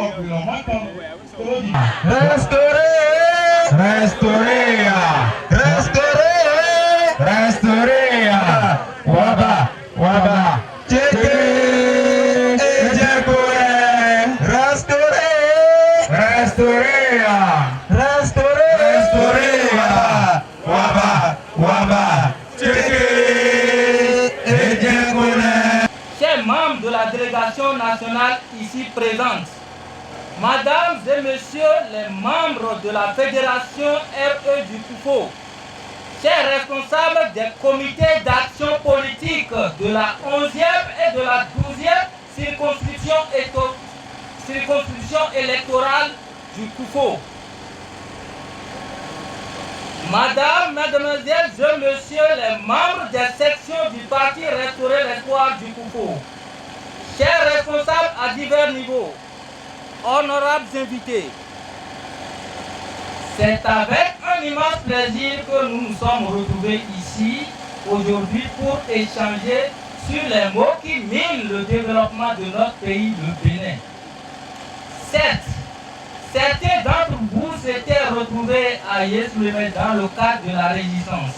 conclusion. Restaurer, Waba, Chers membres de la délégation nationale ici présente, Mesdames et Messieurs les membres de la Fédération RE du Koufo, chers responsables des comités d'action politique de la 11e et de la 12e circonscription électorale du Koufo. Madame, Mademoiselles et Messieurs les membres des sections du parti Restaurer l'Espoir du Koufo, chers responsables à divers niveaux, honorables invités, c'est avec un immense plaisir que nous nous sommes retrouvés ici aujourd'hui pour échanger sur les mots qui minent le développement de notre pays, le Bénin. Certes, certains d'entre vous s'étaient retrouvés à Yesuleme dans le cadre de la résistance.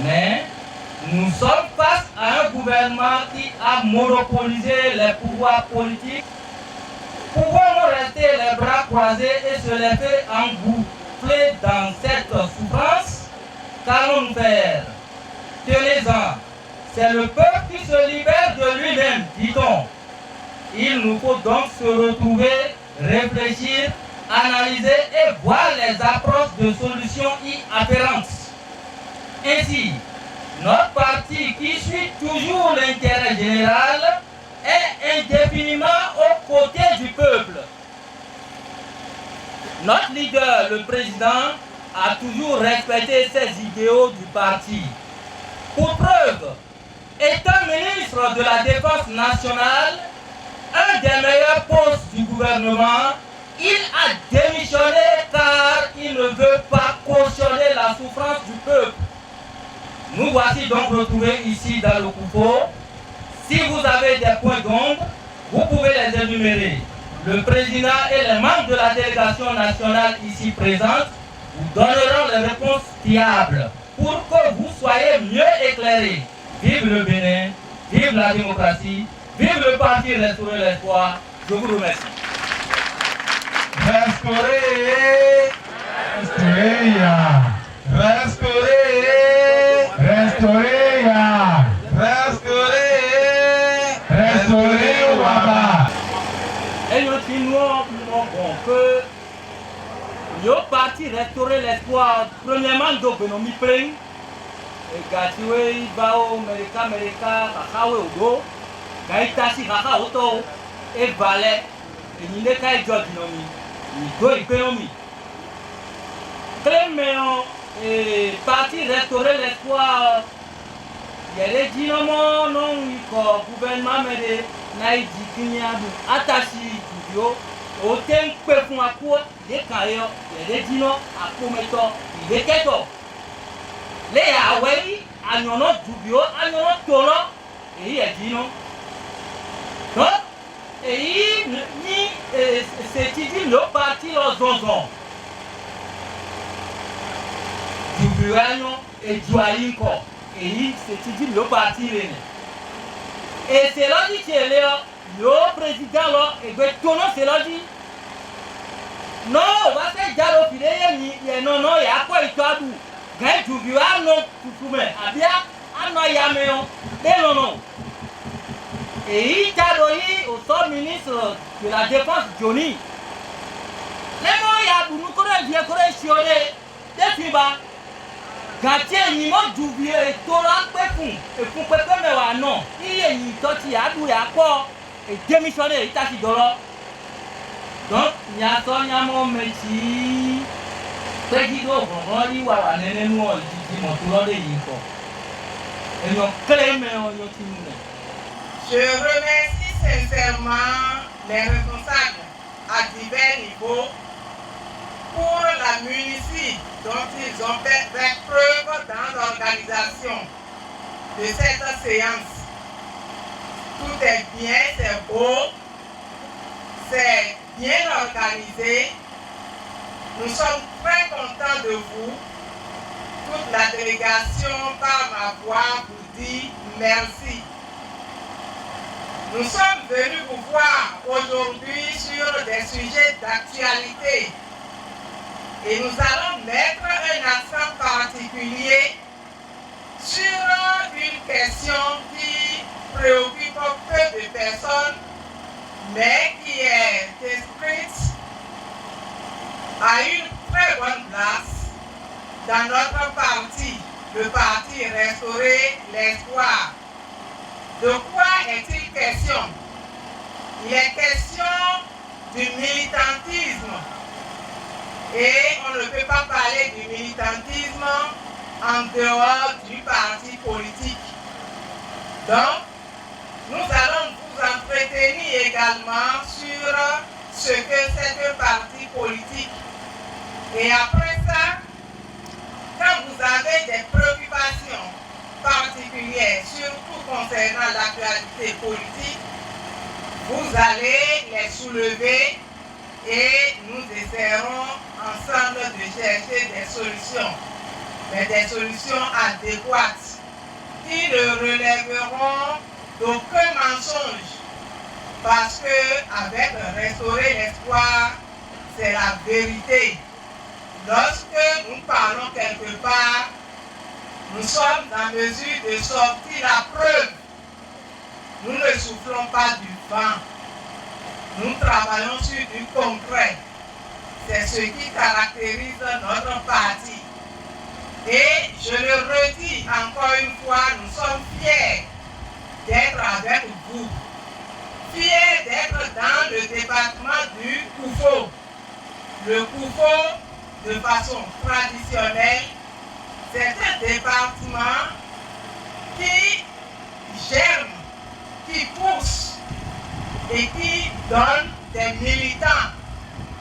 Mais nous sommes face à un gouvernement qui a monopolisé les pouvoirs politiques. Pouvons-nous rester les bras croisés et se laisser engouffrer dans cette souffrance? Qu'allons-nous faire? Tenez-en, c'est le peuple qui se libère de lui-même, dit-on. Il nous faut donc se retrouver, réfléchir, analyser et voir les approches de solutions y afférentes. Ainsi, notre parti qui suit toujours l'intérêt général est indéfiniment aux côtés du peuple. Notre leader, le président, a toujours respecté ses idéaux du parti. Pour preuve, étant ministre de la Défense nationale, un des meilleurs postes du gouvernement, il a démissionné car il ne veut pas cautionner la souffrance du peuple. Nous voici donc retrouvés ici dans le Koufo. Si vous avez des points d'ombre, vous pouvez les énumérer. Le président et les membres de la délégation nationale ici présente vous donneront les réponses fiables pour que vous soyez mieux éclairés. Vive le Bénin, vive la démocratie, vive le parti Restaurer l'Espoir. Je vous remercie. Et nous bon que le parti Restaurer l'Espoir, premièrement, donc nous m'y plaignons. Et Gatiwe, Bao, Mereka, Kakawe, Odo, Gaïtasi, Kaka, Oto, et Valet, et Nineka et Jodinomi, Nido et Péomi. Clément, et parti Restaurer l'Espoir, il y a des dynamos, non, gouvernement, mais des Naïdi, Kinyabou, Atashi, Studio, Oten, Pefou, Akua, des Kayo, il y a des dinos, Akumeto, des Keto. Les Hawaii, Agnono, Dubio, Agnono, Tolo, et il y a Dino. Donc, et c'est dit le parti aux zonzons. Dubuano et Dualinko. Et c'est dit le parti. Et c'est là dit que le président là, et bien tout le monde c'est là dit. Non, on va faire Diallo Fidé, non, il y a quoi il t'a dit? Gagne du bureau, non, tout le monde. Abia, non, il y a non. Et il t'a donné au sort ministre de la Défense, Johnny. Les mots, il y a nous connaissons bien, chionné, des fibas. Gatier, il m'a du bureau, et tout là, et pour peut-être, mais non. Il y a une tortille, il y a quoi, et démissionné, il t'a dit dollar. Donc, il y a mon métier. Je remercie sincèrement les responsables à divers niveaux pour la minutie dont ils ont fait preuve dans l'organisation de cette séance. Tout est bien, c'est beau, c'est bien organisé. Nous sommes très contents de vous. Toute la délégation, par ma voix, vous dit merci. Nous sommes venus vous voir aujourd'hui sur des sujets d'actualité et nous allons mettre un accent particulier sur une question qui préoccupe peu de personnes, mais qui est inscrite à une très bonne place dans notre parti, le parti Restaurer l'Espoir. De quoi est-il question? Il est question du militantisme. Et on ne peut pas parler du militantisme en dehors du parti politique. Donc, nous allons vous entretenir également sur ce que c'est un parti politique. Et après ça, quand vous avez des préoccupations particulières, surtout concernant l'actualité politique, vous allez les soulever et nous essaierons ensemble de chercher des solutions, mais des solutions adéquates qui ne relèveront d'aucun mensonge, parce que avec Restaurer l'Espoir, c'est la vérité. Lorsque nous parlons quelque part, nous sommes en mesure de sortir la preuve. Nous ne soufflons pas du vent. Nous travaillons sur du concret. C'est ce qui caractérise notre parti. Et je le redis encore une fois, nous sommes fiers d'être avec vous. Fiers d'être dans le département du Koufo. Le Koufo, de façon traditionnelle, c'est un département qui germe, qui pousse et qui donne des militants.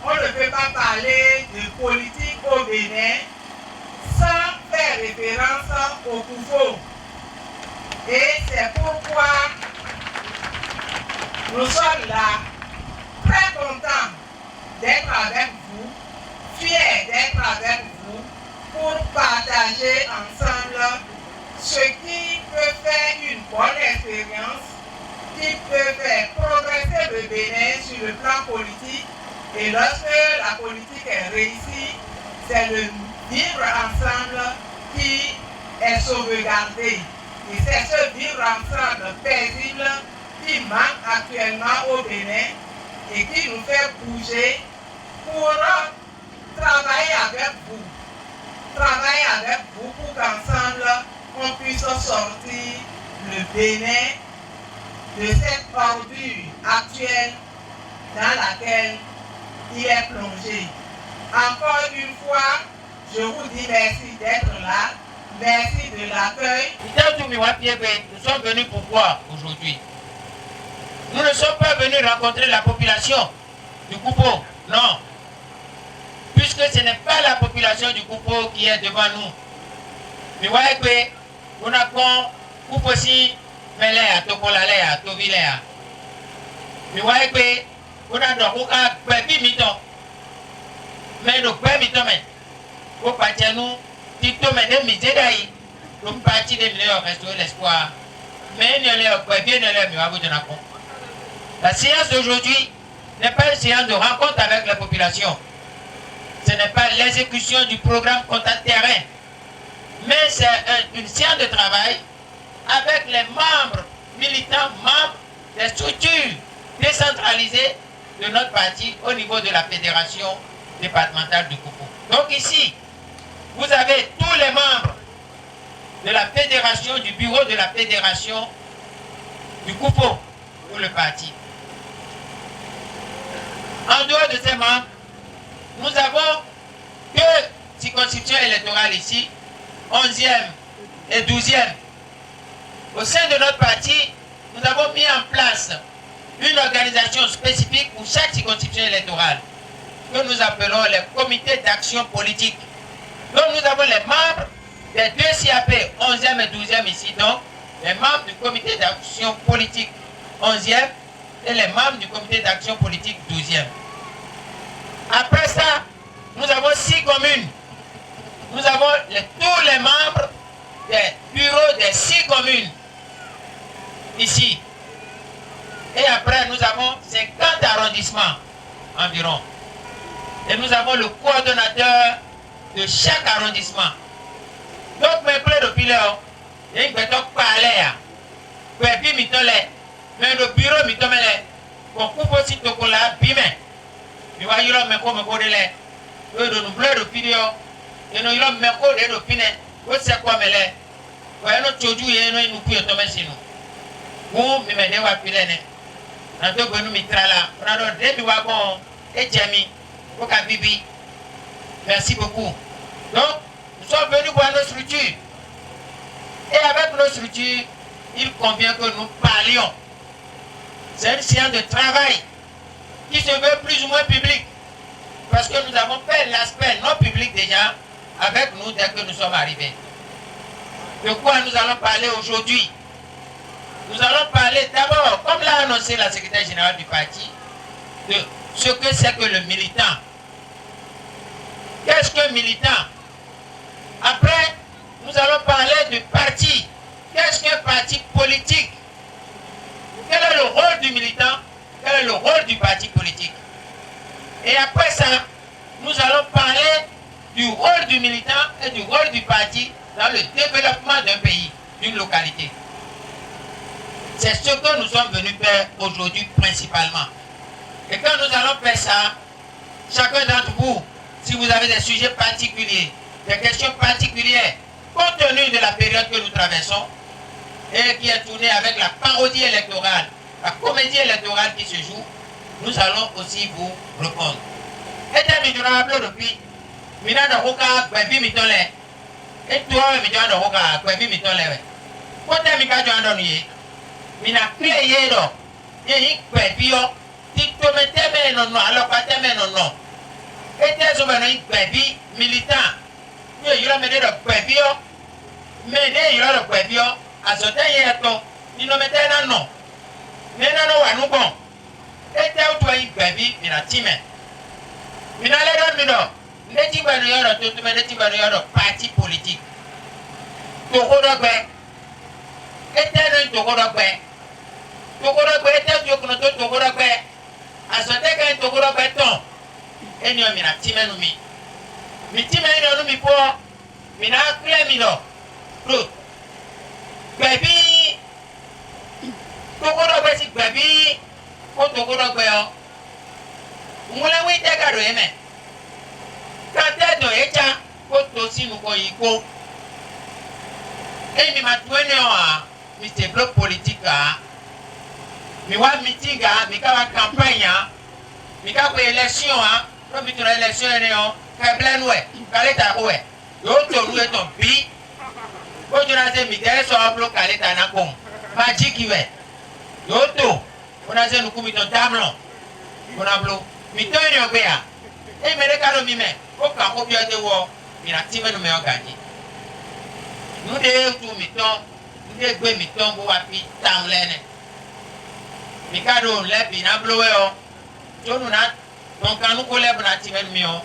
On ne peut pas parler de politique au Bénin sans faire référence au Koufo. Et c'est pourquoi nous sommes là, très contents d'être avec vous, fiers d'être avec vous, pour partager ensemble ce qui peut faire une bonne expérience, qui peut faire progresser le Bénin sur le plan politique. Et lorsque la politique est réussie, c'est le vivre ensemble qui est sauvegardé. Et c'est ce vivre ensemble paisible qui manque actuellement au Bénin et qui nous fait bouger pour travailler avec vous. Travailler avec vous pour qu'ensemble on puisse sortir le Bénin de cette ordure actuelle dans laquelle il est plongé. Encore une fois, je vous dis merci d'être là. Merci de l'accueil. Nous sommes venus pour voir aujourd'hui. Nous ne sommes pas venus rencontrer la population du Koupo, non. Puisque ce n'est pas la population du Koupo qui est devant nous. Mais voyez que nous avons Koupo si Melé à Tokolale à Tovile. Mais voyez que nous avons un baby miton. Mais nous baby miton, nous partons Tito Mene Misédaï, nous partons de meilleurs Restaurer l'Espoir. Mais nous avons bien la séance d'aujourd'hui n'est pas une séance de rencontre avec la population. Ce n'est pas l'exécution du programme contact terrain. Mais c'est une séance de travail avec les membres, militants, membres des structures décentralisées de notre parti au niveau de la fédération départementale du Koupo. Donc ici, vous avez tous les membres de la fédération, du bureau de la fédération du Koupo pour le parti. En dehors de ces membres, nous avons deux circonscriptions électorales ici, 11e et 12e. Au sein de notre parti, nous avons mis en place une organisation spécifique pour chaque circonscription électorale, que nous appelons les comités d'action politique. Donc nous avons les membres des deux CAP, 11e et 12e ici, donc les membres du comité d'action politique 11e et les membres du comité d'action politique 12e. Après ça, nous avons 6 communes. Nous avons tous les membres des bureaux des 6 communes ici. Et après, nous avons 50 arrondissements environ. Et nous avons le coordonnateur de chaque arrondissement. Donc, mes plaies de pileur, il y a une palais. Mais le bureau, on coupe aussi le chocolat, bimé. Il va y avoir un peu de lait. Il nous bleu de pileur. Il y a un peu de piné. C'est quoi, mais lait? Il y a un peu de il y a un peu de nous. Vous, mais me dewa pilene. Nanto gonu mitrala. Prado debi wagon et Jamie. Oka bibi. Merci beaucoup. Donc, nous sommes venus voir nos structures. Et avec nos structures, il convient que nous parlions. C'est une séance de travail qui se veut plus ou moins public. Parce que nous avons fait l'aspect non public déjà avec nous dès que nous sommes arrivés. De quoi nous allons parler aujourd'hui? Nous allons parler d'abord, comme l'a annoncé la secrétaire générale du parti, de ce que c'est que le militant. Qu'est-ce qu'un militant? Après, nous allons parler du parti. Qu'est-ce qu'un parti politique? Quel est le rôle du militant? Quel est le rôle du parti politique? Et après ça, nous allons parler du rôle du militant et du rôle du parti dans le développement d'un pays, d'une localité. C'est ce que nous sommes venus faire aujourd'hui principalement. Et quand nous allons faire ça, chacun d'entre vous, si vous avez des sujets particuliers, des questions particulières, compte tenu de la période que nous traversons, et qui est tournée avec la parodie électorale, la comédie électorale qui se joue, nous allons aussi vous répondre. Et depuis, et toi, mina clé yedo ye gbebio ti tometeme no alopateme no ete so beno gbebi militant ye yiro me de gbebio me de yiro gbebio azote ye to ni no metena no me na no wanu bon ete o to yi gbebi mina time mina le do mi do ne ti beno yoro to me ne ti beno yoro parti politique to ko do gbe ete no to ko do gbe Togorogbe ete jokuno to togorogbe asote kan togorogbe ton eni o mina timenu mi timenu onu mi po mina kle mi do ro gbebi togorogbe si gbebi ko togorogbe o ngole wi te garo eme kante do echa ko to sinu ko yiko emi ma tuene o a Mr. Bloc politique a mi wa meeting a mi ka wa campagne a mi ka ko election a ro mi tura election ene o ka plan we ka le ta ko we yo to ru e to bi ko jura se mi de so bloc ka le ta na ko magic we yo to ona se nu ku mi to damlo ona bloc mi to ene o gbe a e me de ka ro mi me ko ka ko bi o de wo mi na ti me no me o gaji nu de tu mi to nu de gbe mi to bo wa pi tam lene Mikado lebi na blowe o jonu na don kanu ko lebi na ti men mi o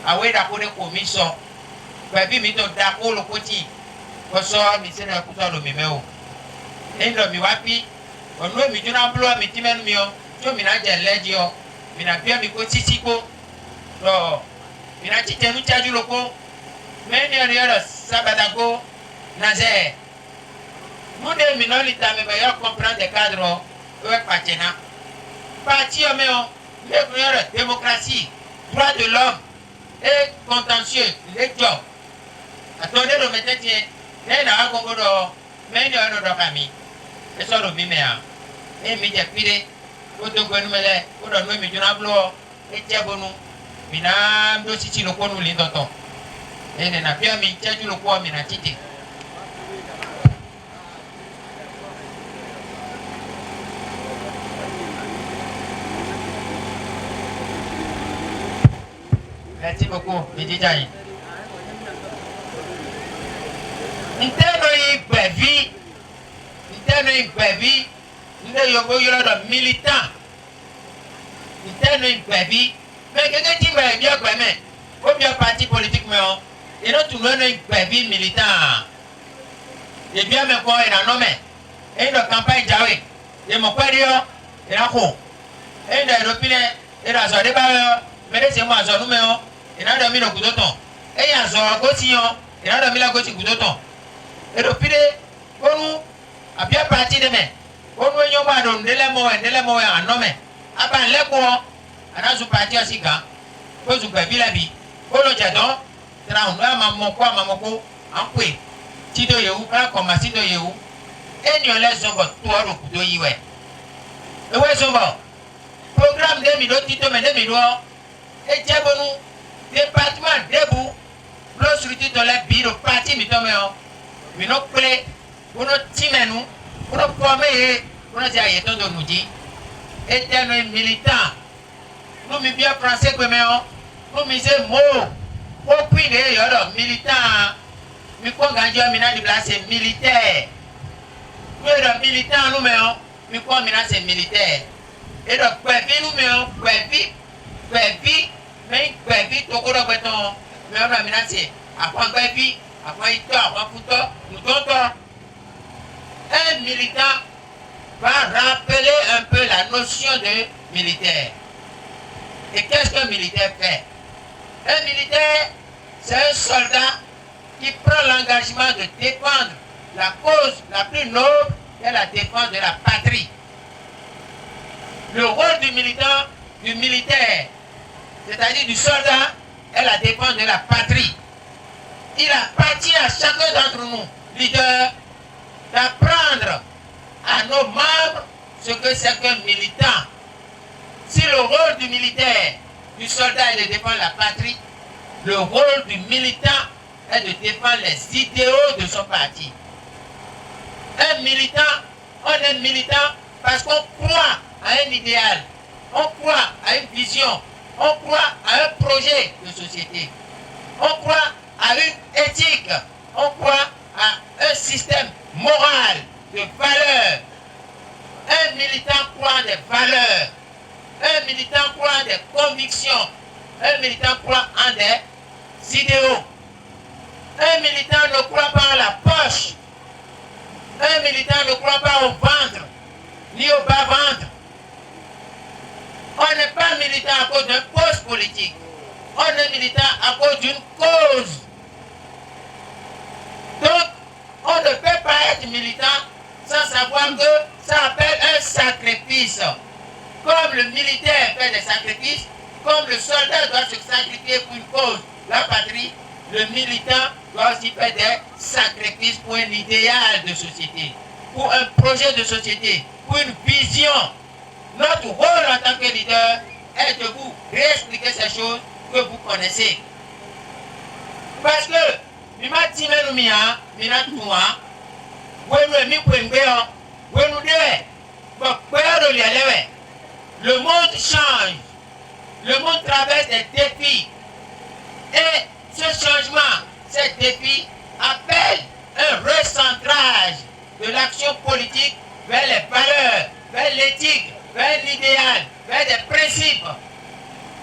awe da ko de ko mi so bebi mi to da ko lo ko ti ko so mi se na ku so lo mi me o endo mi wa pi onu mi jona blowe mi ti men mi o jo mi na je leji o mi na bia mi ko titi ko ro mi na ti tenu chaju lo ko me ni ori oro sabata ko na ze mo de mi no li ta me ba yo comprendre des cadres parti de démocratie, droit de l'homme et contentieux, les jobs. Attendez, le métier, mais il y a un concours, mais il y a un autre famille. Et ça, le bimea. Et il y a pire, pour te gouverner, pour donner mes jeunes et tiabonu, mina, dosi le coin ou l'indoton. Et il n'a pas mis tiaju le coin, mina titi. Merci beaucoup, Midi Jaï. Nteno yi bevi, nde yogo yoro do militant. Nteno yi bevi, Mais quelqu'un qui va bien quand même, ou bien parti politique, mais il a tout le monde une vie militant. Et bien, mais quoi, il a nommé. Et une campagne Jaoué. Et mon père, il a quoi. Et il a l'opinion, il a sorti par mais c'est moi, je nous mets, il a dormi le coup de temps. Et il a sorti il a dormi la gauche coup de temps. Et l'opinion, on nous a bien parti demain. On nous y a pas de l'élément en nommé. Après, les quoi, on a sous parti aussi, quand on sous baby la vie. On le jadon, c'est là où on a maman quoi, en quoi. Si tu es où, comme si tu es où. Et nous laissons votre toit au coup de yé. Et où est-ce qu'on va? Programme de Mido, Tito, mais de Mido. Et Diabonou, département debout. L'autre sur le lait, biro, parti, mitomeo. Mais nos clés, pour nos timenou, pour nos pommes, pour nos aïetons de nous dit. Éternel militant. Nous, mi bien français, que nous, mi c'est mot. Au puits de yoro, militant. Mi quoi gagner un minage de place militaire. Nous, les militants, nous, mi quoi minage militaire. Et donc, nous, mais tout le monde, mais on a menacé. Après, après, nous un militant va rappeler un peu la notion de militaire. Et qu'est-ce qu'un militaire fait? Un militaire, c'est un soldat qui prend l'engagement de défendre la cause la plus noble, qui est la défense de la patrie. Le rôle du militant, du militaire, c'est-à-dire du soldat, est la défense de la patrie. Il appartient à chacun d'entre nous, leaders, d'apprendre à nos membres ce que c'est qu'un militant. Si le rôle du militaire, du soldat est de défendre la patrie, le rôle du militant est de défendre les idéaux de son parti. Un militant, on est militant parce qu'on croit à un idéal, on croit à une vision, on croit à un projet de société, on croit à une éthique, on croit à un système moral de valeurs. Un militant croit des valeurs, un militant croit des convictions, un militant croit en des idéaux. Un militant ne croit pas en la poche, un militant ne croit pas au ventre, ni au bas-ventre. On n'est pas militant à cause d'un poste politique. On est militant à cause d'une cause. Donc, on ne peut pas être militant sans savoir que ça appelle un sacrifice. Comme le militaire fait des sacrifices, comme le soldat doit se sacrifier pour une cause, la patrie, le militant doit aussi faire des sacrifices pour un idéal de société, pour un projet de société, pour une vision. Notre rôle en tant que leader est de vous réexpliquer ces choses que vous connaissez. Parce que, le monde change, le monde traverse des défis. Et ce changement, ces défis appellent un recentrage de l'action politique vers les valeurs, vers l'éthique, vers l'idéal, vers des principes.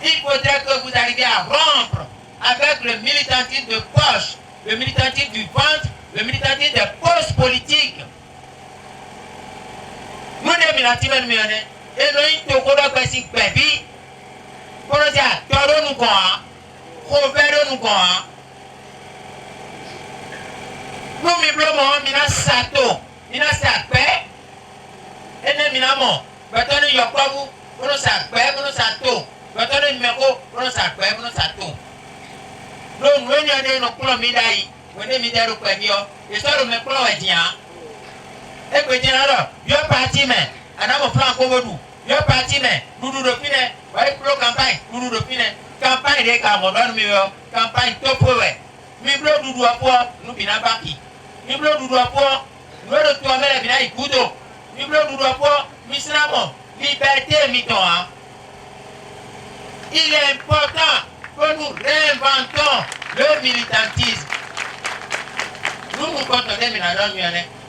Il faudrait que vous arriviez à rompre avec le militantisme de poche, le militantisme du ventre, le militantisme des postes politiques. Nous sommes militantisme et nous sommes militantisme baby. Pour nous dire, toro nous quoi, rovero nous quoi. Nous miblons mina sato, mina sakpe, et nous minamo. Batono yokabu, nous sakpe, nous sato. Batono meko, nous sakpe, nous sato. Nous nous n'y nos coulons midai, nous n'y midai quoi bio. Et ça nous met coulons et dia. Et que dia alors, yo parti mais, anamo franco vodou. Yo parti mais, nous nous refine, ouais pro campagne, nous nous refine. Campagne de Cameroun, campagne topowe. Mi blo doudou apo, nous bina baki. Mi blo doudou apo, nous retourner les bina ikudo. Mi blo doudou apo, mi sinamo, liberté miton. Il est important que nous réinventons le militantisme. Nous nous contentons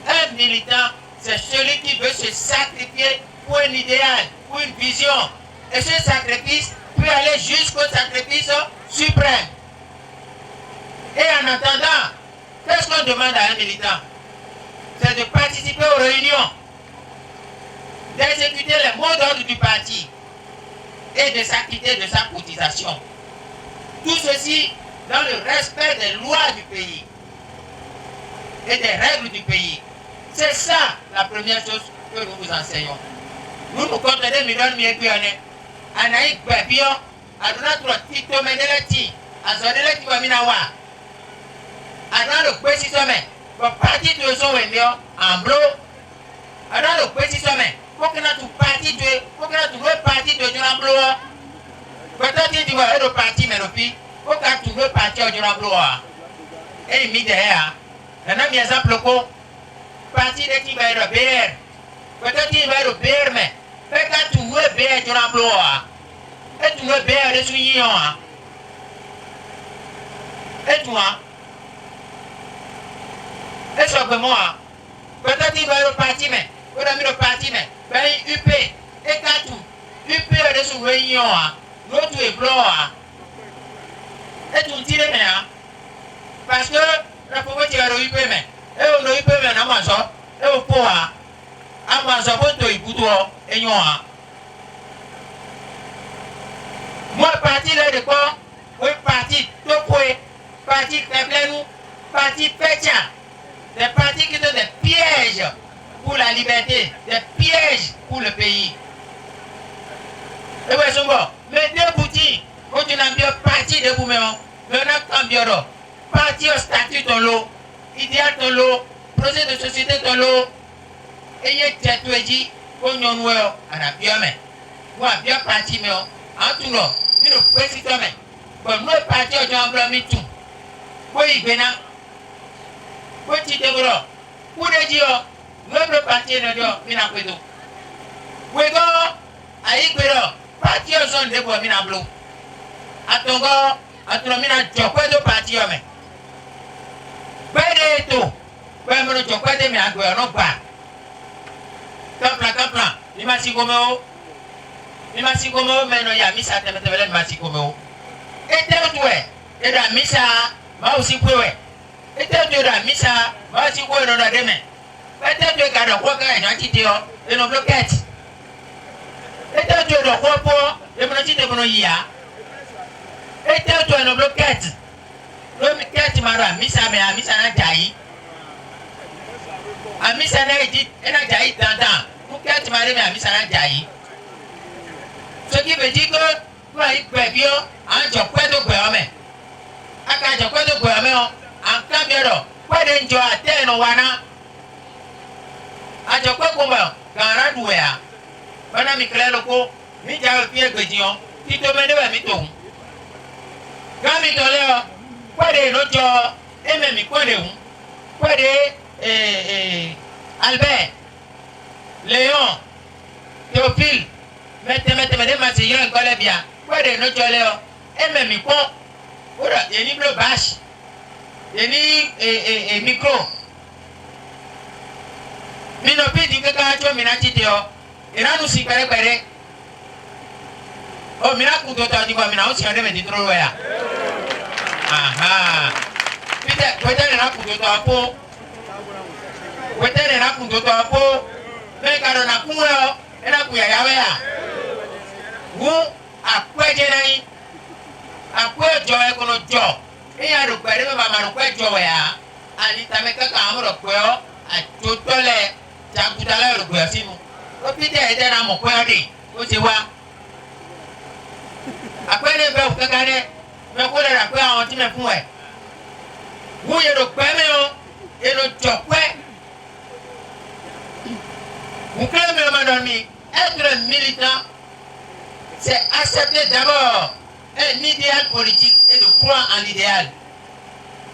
un militant, c'est celui qui veut se sacrifier pour un idéal, pour une vision. Et ce sacrifice peut peut aller jusqu'au sacrifice suprême. Et en attendant, qu'est-ce qu'on demande à un militant? C'est de participer aux réunions, d'exécuter les mots d'ordre du parti et de s'acquitter de sa cotisation. Tout ceci dans le respect des lois du pays et des règles du pays. C'est ça la première chose que nous vous enseignons. Nous nous contenons millions mieux que Anaïk Babio, Adonatro Tito Meneleti, Azoneleti Waminawa, Adonatro Kwesi Somme, pour partir de son wendeo, en blo, Adonatro Kwesi Somme, pour que nous partir de, pour que nous partir de John Blo, peut-être tu vas être parti, mais le pays, pour que tu veux partir de John Blo, et mis derrière, un ami exemple, parti de qui va être BR, peut-être qu'il va être BR, mais quand tu veux BR de John Blo, et tu veux BR de Souillon, et toi, et sur moi, peut-être qu'il va être parti, mais, vous avez le parti, mais, ben, UP, et quand tu, UP de Souillon, l'autre est blanc, et tu tires, mais, parce que, la pauvre tu vas le UP, mais, et on a UP, mais, on a ça, et au poids, à moi, ça va te écouter, et nous, moi, parti là de quoi? Oui, parti, Topoué, parti Keblenou, parti Pétia, des partis qui sont des pièges pour la liberté, des pièges pour le pays. Et ouais, son bon, mais deux boutiques, quand tu n'as bien parti de vous-même, mais on a cambio, parti au statut ton lot, idéal ton lot, projet de société ton lot, et il y a des dit, qu'on y a nous, on a bien, mais, moi, bien parti, mais, en tout cas, nous ne pouvons pas, mais, bon, nous, parti au Jean Blanc, mais tout, oui, Bénin, oui, tu te vois, pour les dire, nous, le parti, nous, nous, nous, oui, go, aïe, parti au zone de bois, mina bleu. Atongo, atongo, mina, jokwe de parti, mais, bête tout, ouais, mon jokwe de mina, quoi, non pas. Kapla, ni masikomo, mais non, ya misa temetele masikomo. Et t'es et la misa, ma aussi quoi, et t'es la misa, ma aussi quoi, non, la demain. Et t'es de garde, quoi, et non bloquette. Et t'es de quoi pour, et mon petit de mon ya. Et t'es de non bloquette. Le bloquette, mara, misa, mais à misa n'a jailli. À misa n'a dit, et n'a jailli d'antan. Quand tu m'as dit, mais ça n'a jailli. Ce qui veut dire que, vous avez bien, en jokwe de Guerme. À jokwe de Guerme, en camion, pas d'enjoy à terre, no wana. À jokwe combat, gara douéa. Bana mi clair loco, mi jawe pied guédion, qui te mène à mi ton. Quand mi tolé, pas de nojo, et même mi quoi de un, pas de Albert. Léon, Théophile, mettez, ma sœur, collègue bien. Quoi de notre Léon? Et même micro, il y a ni bleu bâche, il y a ni micro. Minopi dit que quand tu as minati théo, il a nous si péré. Oh, mina couteau, tu as dit quoi, mina aussi, on devait dire trop loin. Ah, peut-être il a couteau à peau. Peut-être il a couteau à peau. Mais quand on a couru, on a couru à Yahweh. Vous, après Jenny, après Joy, qu'on a Joy. Et à le père de ma maman, Joy, à l'Itameka Kamoro, à tout le Takuta, le Guercino. Au pitié, il est dans mon coin. Vous savez, après les bœufs, vous regardez, mais vous l'avez appris à un petit peu. Vous, il y a le père et le Joy. Vous clamez, madame, être militant, c'est accepter d'abord un idéal politique et de croire en l'idéal.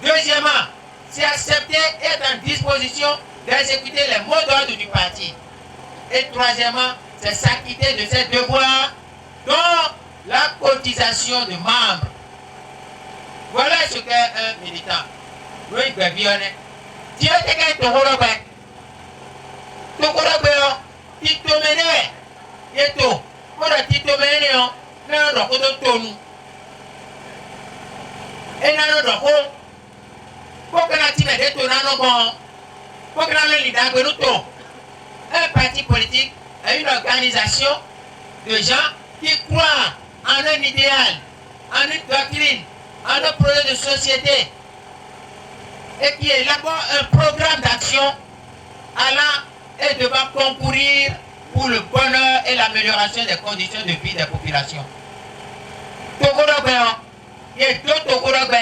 Deuxièmement, c'est accepter et être en disposition d'exécuter les mots d'ordre du parti. Et troisièmement, c'est s'acquitter de ses devoirs, dont la cotisation de membres. Voilà ce qu'est un militant. Oui, bien. Dieu te gagne ton rôle. Tokora beo, tito mene, yeto, mora tito mene yo, n'a pas de tonne. Et n'a pas de tonne. Pour que la team ait des tonnes, pour que la leader de nous un parti politique est une organisation de gens qui croient en un idéal, en une doctrine, en un projet de société et qui élabore un programme d'action allant et devant concourir pour le bonheur et l'amélioration des conditions de vie des populations. Il y a d'autres Togorogbe,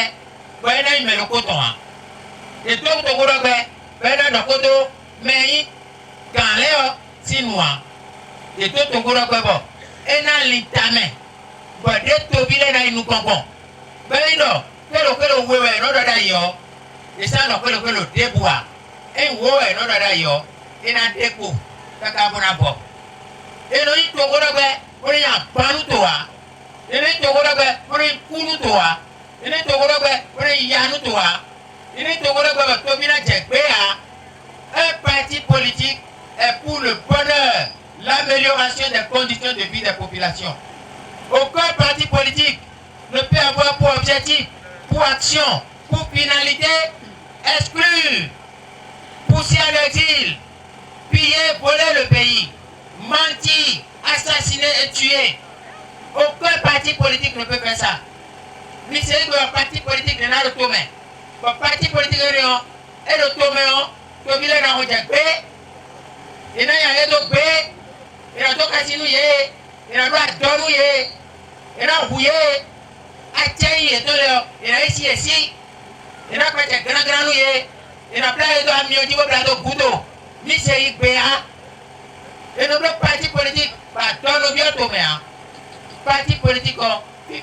il y a le coton. Il y a d'autres Togorogbe, il y a le coton, mais quand Léo, si noir, il y a d'autres Togorogbe, il y a l'intame, il y a des tobile dans nous compons. Ben non, que le oué, non d'ailleurs, et ça, que le débois, et oué, non d'ailleurs, et n'a déco, kaka bonabo. Et nous, il Togorogbe, on y a panutoa. Il est Togorogbe, on est Kunutoa. Il est Togorogbe, on est Yanutoa. Il est Togorogbe, Tobina Djekbea. Un parti politique est pour le bonheur, l'amélioration des conditions de vie des populations. Aucun parti politique ne peut avoir pour objectif, pour action, pour finalité, exclure, pousser à l'exil, piller, voler le pays, mentir, assassiner et tuer. Aucun parti politique ne peut faire ça. Mais c'est que le parti politique n'a pas de tomé. Le parti politique est le tomé, il y a un B, il y a un B, il y a un casino, il y a un dono, il y a un bouillé, il y a ici, il y a un grand, il y a plein de amis qui vont boudou. Mais c'est un et notre parti politique va donner bien tomé. Parti politique, il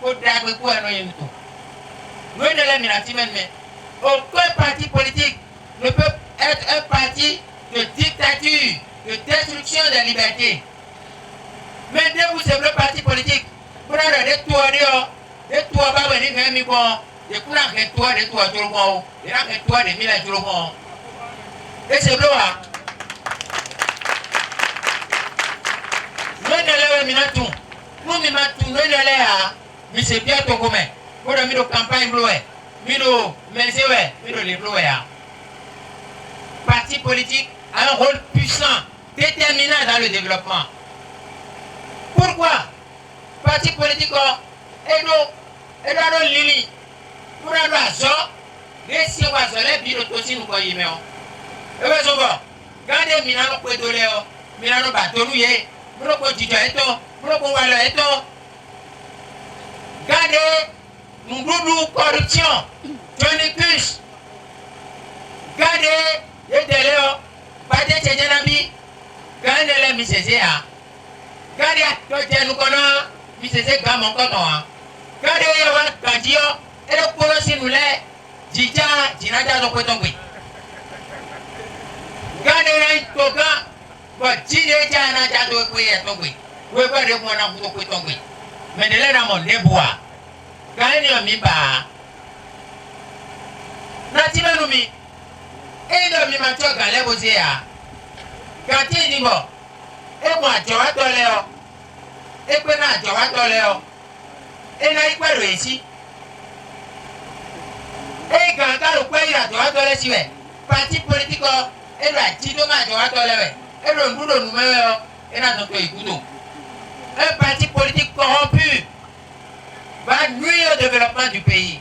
faut draguer pour un oeil. Nous ne l'aimons mais aucun parti politique ne peut être un parti de dictature, de destruction des libertés. Mais dès que vous êtes le parti politique, vous avez des toits, des toits, des toits, des toits, des toits, des mille jours. Et c'est bleu. Nous ne l'aimons pas. Nous ne l'aimons pas. Mais c'est bien tout comme. Nous avons mis la campagne bleu. Parti politique a un rôle puissant, déterminant dans le développement. Pourquoi? Parti politique est dans le lili. Pour avoir ça, les siroirs les bureaux aussi nous voyons. Et bien, gardez Milano Pedoleo, Milano Batouye, Broko Tito, Broko Waleto. Gardez nous corruption, Johnny Kush. Gardez les délais, Bade Tchénabi, gardez les Missézéa. Gardez à nous connaissons, Missézé Gamon Coton. Gardez les Gandio, et le Polosi nous l'est, Dija, Dinaja de Potongui. Gardez les Toga, Dija Naja de Potongui. Vous voyez le monde en Potongui. Mais de l'air à mon débois. Gardez le Miba. Natimanoumi. Et le Mimacho Galebozea. Quand il dit bon, et moi, tu vas te l'air. Et puis, tu vas te l'air. Et là, il peut réussir. Et quand le pays a droit de l'air, parti politique, et la Tito a droit de l'air. Et le boulot nous met, et là, notre écoute. Un parti politique corrompu va nuire au développement du pays.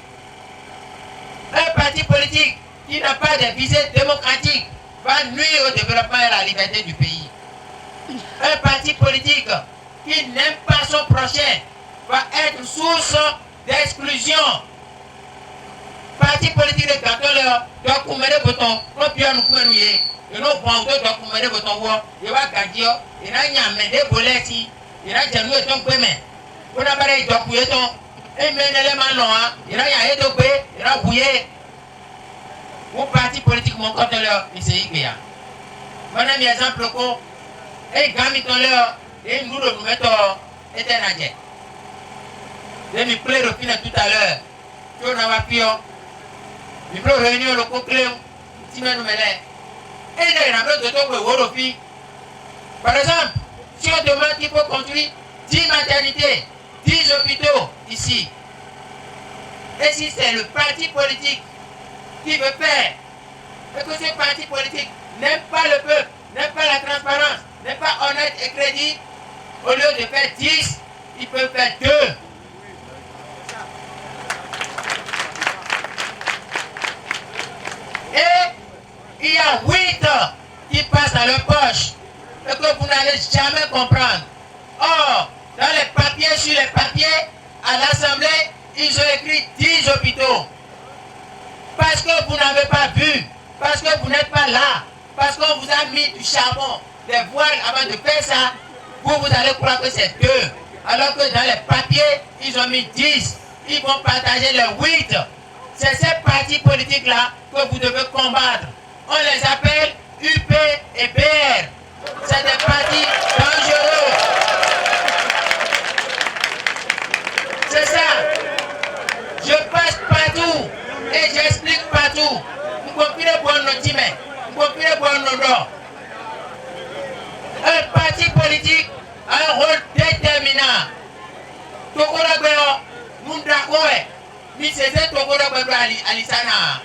Un parti politique qui n'a pas de visée démocratique va nuire au développement et à la liberté du pays. Un parti politique qui n'aime pas son prochain va être source d'exclusion. Parti politique de Gatoleur doit couper des boutons, on peut nous couper, et nos banques doivent couper des boutons, et va gagner, et là, il y a des bolets ici, et là, il y a des boutons, on a parlé de couper, et maintenant, les malons, et là, il y a des boutons, et là, bouillé. Mon parti politique, mon compte leur, c'est Ikea. Madame, il y a un exemple, et Gamiton leur, et nous le mettons, et un agent. Je me plais le film tout à l'heure, tu en as pu. Il faut réunir le conclave, si nous mettons. Et il y a un autre de par exemple, si on demande qu'il faut construire 10 maternités, 10 hôpitaux ici. Et si c'est le parti politique qui veut faire, et que ce parti politique n'aime pas le peuple, n'aime pas la transparence, n'est pas honnête et crédible, au lieu de faire 10, il peut faire 2. Et il y a 8 qui passent dans leur poche et que vous n'allez jamais comprendre. Or, dans les papiers, sur les papiers, à l'Assemblée, ils ont écrit 10 hôpitaux. Parce que vous n'avez pas vu, parce que vous n'êtes pas là, parce qu'on vous a mis du charbon, des voiles avant de faire ça, vous allez croire que c'est 2. Alors que dans les papiers, ils ont mis 10. Ils vont partager les 8. C'est ces partis politiques-là que vous devez combattre. On les appelle UP et BR. C'est des partis dangereux. C'est ça. Je passe partout et j'explique partout. Vous comprenez pour nos teams, vous comprenez pour nos droits. Un parti politique a un rôle déterminant. Tokola Gweo, Mundakoe, Misese Tokola Gweo Alisana.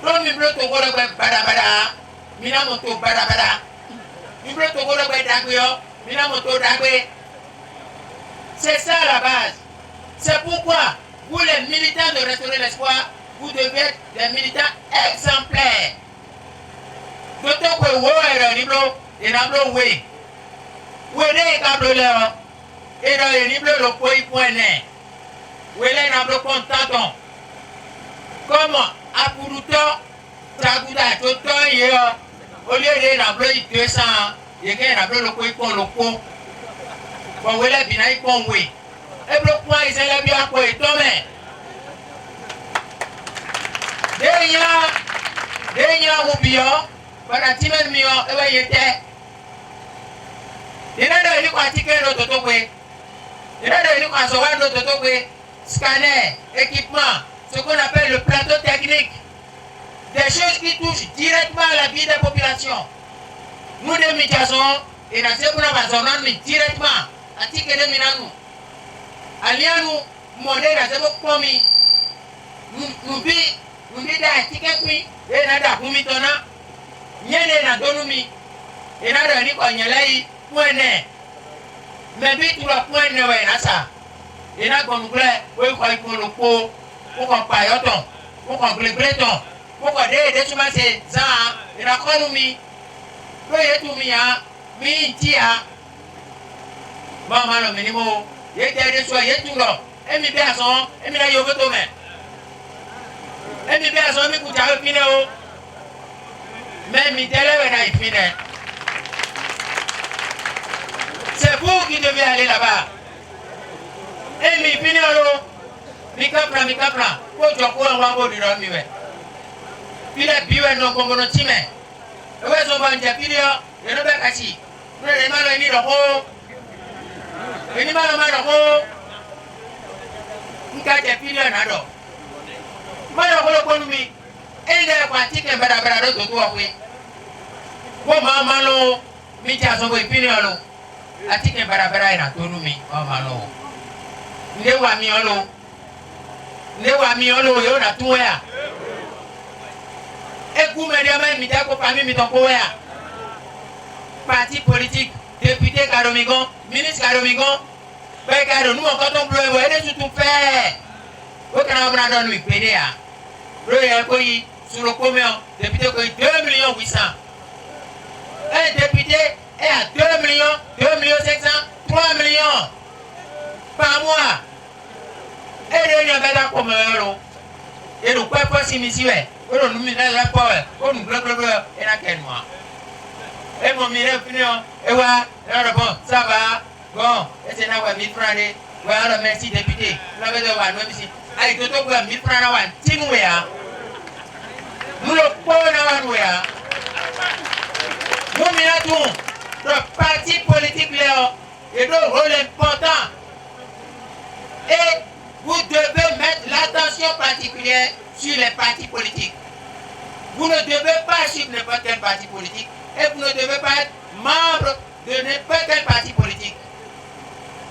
Comme Miblo Tokola Gweo Badabada, Minamoto Badabada. Miblo Tokola Gweo Dagweo, Minamoto Dagwe. C'est ça la base. C'est pourquoi, vous les militants de Restaurer l'Espoir, vous devez être des militants exemplaires. D'autant que vous êtes Niblo, et Nablo Oui. Vous êtes Nablo et dans les Niblo le point. Vous êtes Nablo content. Comme à Puruto, Taguda, Toto, au lieu de Nablo 200, il y a Nablo le point le pot. Vous êtes bien oui. Et le point, ils sont bien quoi et tomber. Derrière Rubio, pendant Timon Mio, et il était. Il y a des gens qui ont été toqués. Il y a des gens qui ont été toqués. Scanner, équipement, ce qu'on appelle le plateau technique. Des choses qui touchent directement à la vie des populations. Nous, des médiations, et dans ce qu'on a besoin, directement, à ticket de Minanou. Alianou, mon nez, dans ce qu'on a mis. Nous dit, à ticket, et nada, nous mitons, nyene na donumi, et nada, ni quoi, nyalai, point. Mais puis, tout le point, ouais, ça. Et là, quand nous voulons, oui, quoi, il faut le pot, pour qu'on paye autant, pour qu'on grève ton, pour qu'on dé, des chemins, c'est ça, et la chronomie, que y a tout mis, mi, tia, maman, le minimum, y a des soins, y a tout là, et mi personne, et mi la yoga tombe. Et mi personne, mi coûte à finir, mais mi télé, là, il finit. C'est vous qui devez aller là-bas. Et mi finit mi kapra, ko joko en wango di romi we. Pile biwe no kongo no time. Ewe so banja pile yo, yeno be kasi. Nure de malo ni roko. Eni malo roko. Nka je pile na do. Malo ko lo konu mi. Ende kwa tike barabara do to to we. Ko mama no mi ja so bo pile yo. Atike barabara ina tonu mi, mama no. Ndewa mi olo yo na tuya. Eku mediama mi ta ko pami mi to ko ya. Parti politique, député Karomigon, ministre Karomigon, be Karo nous encore ton bleu, et de tout faire. Au Canada don lui pédé ya. Bro ya ko yi sur le commun, député ko 2 800 000. Un député est à 2 500 000, 3 millions par mois. Et les gens qui comme eux, et nous pouvons pas s'immiscer. On nous met dans la poêle, on nous bloque et n'a qu'un mois. Et mon mire fini, et voilà, bon, ça va, bon, et c'est là où 1000 francs, voilà, merci député. Nous avons besoin de ici. Avec tout le monde, 1000 francs, nous le pouvons nous mettons le parti politique et le rôle important. Et vous devez mettre l'attention particulière sur les partis politiques. Vous ne devez pas suivre n'importe quel parti politique et vous ne devez pas être membre de n'importe quel parti politique.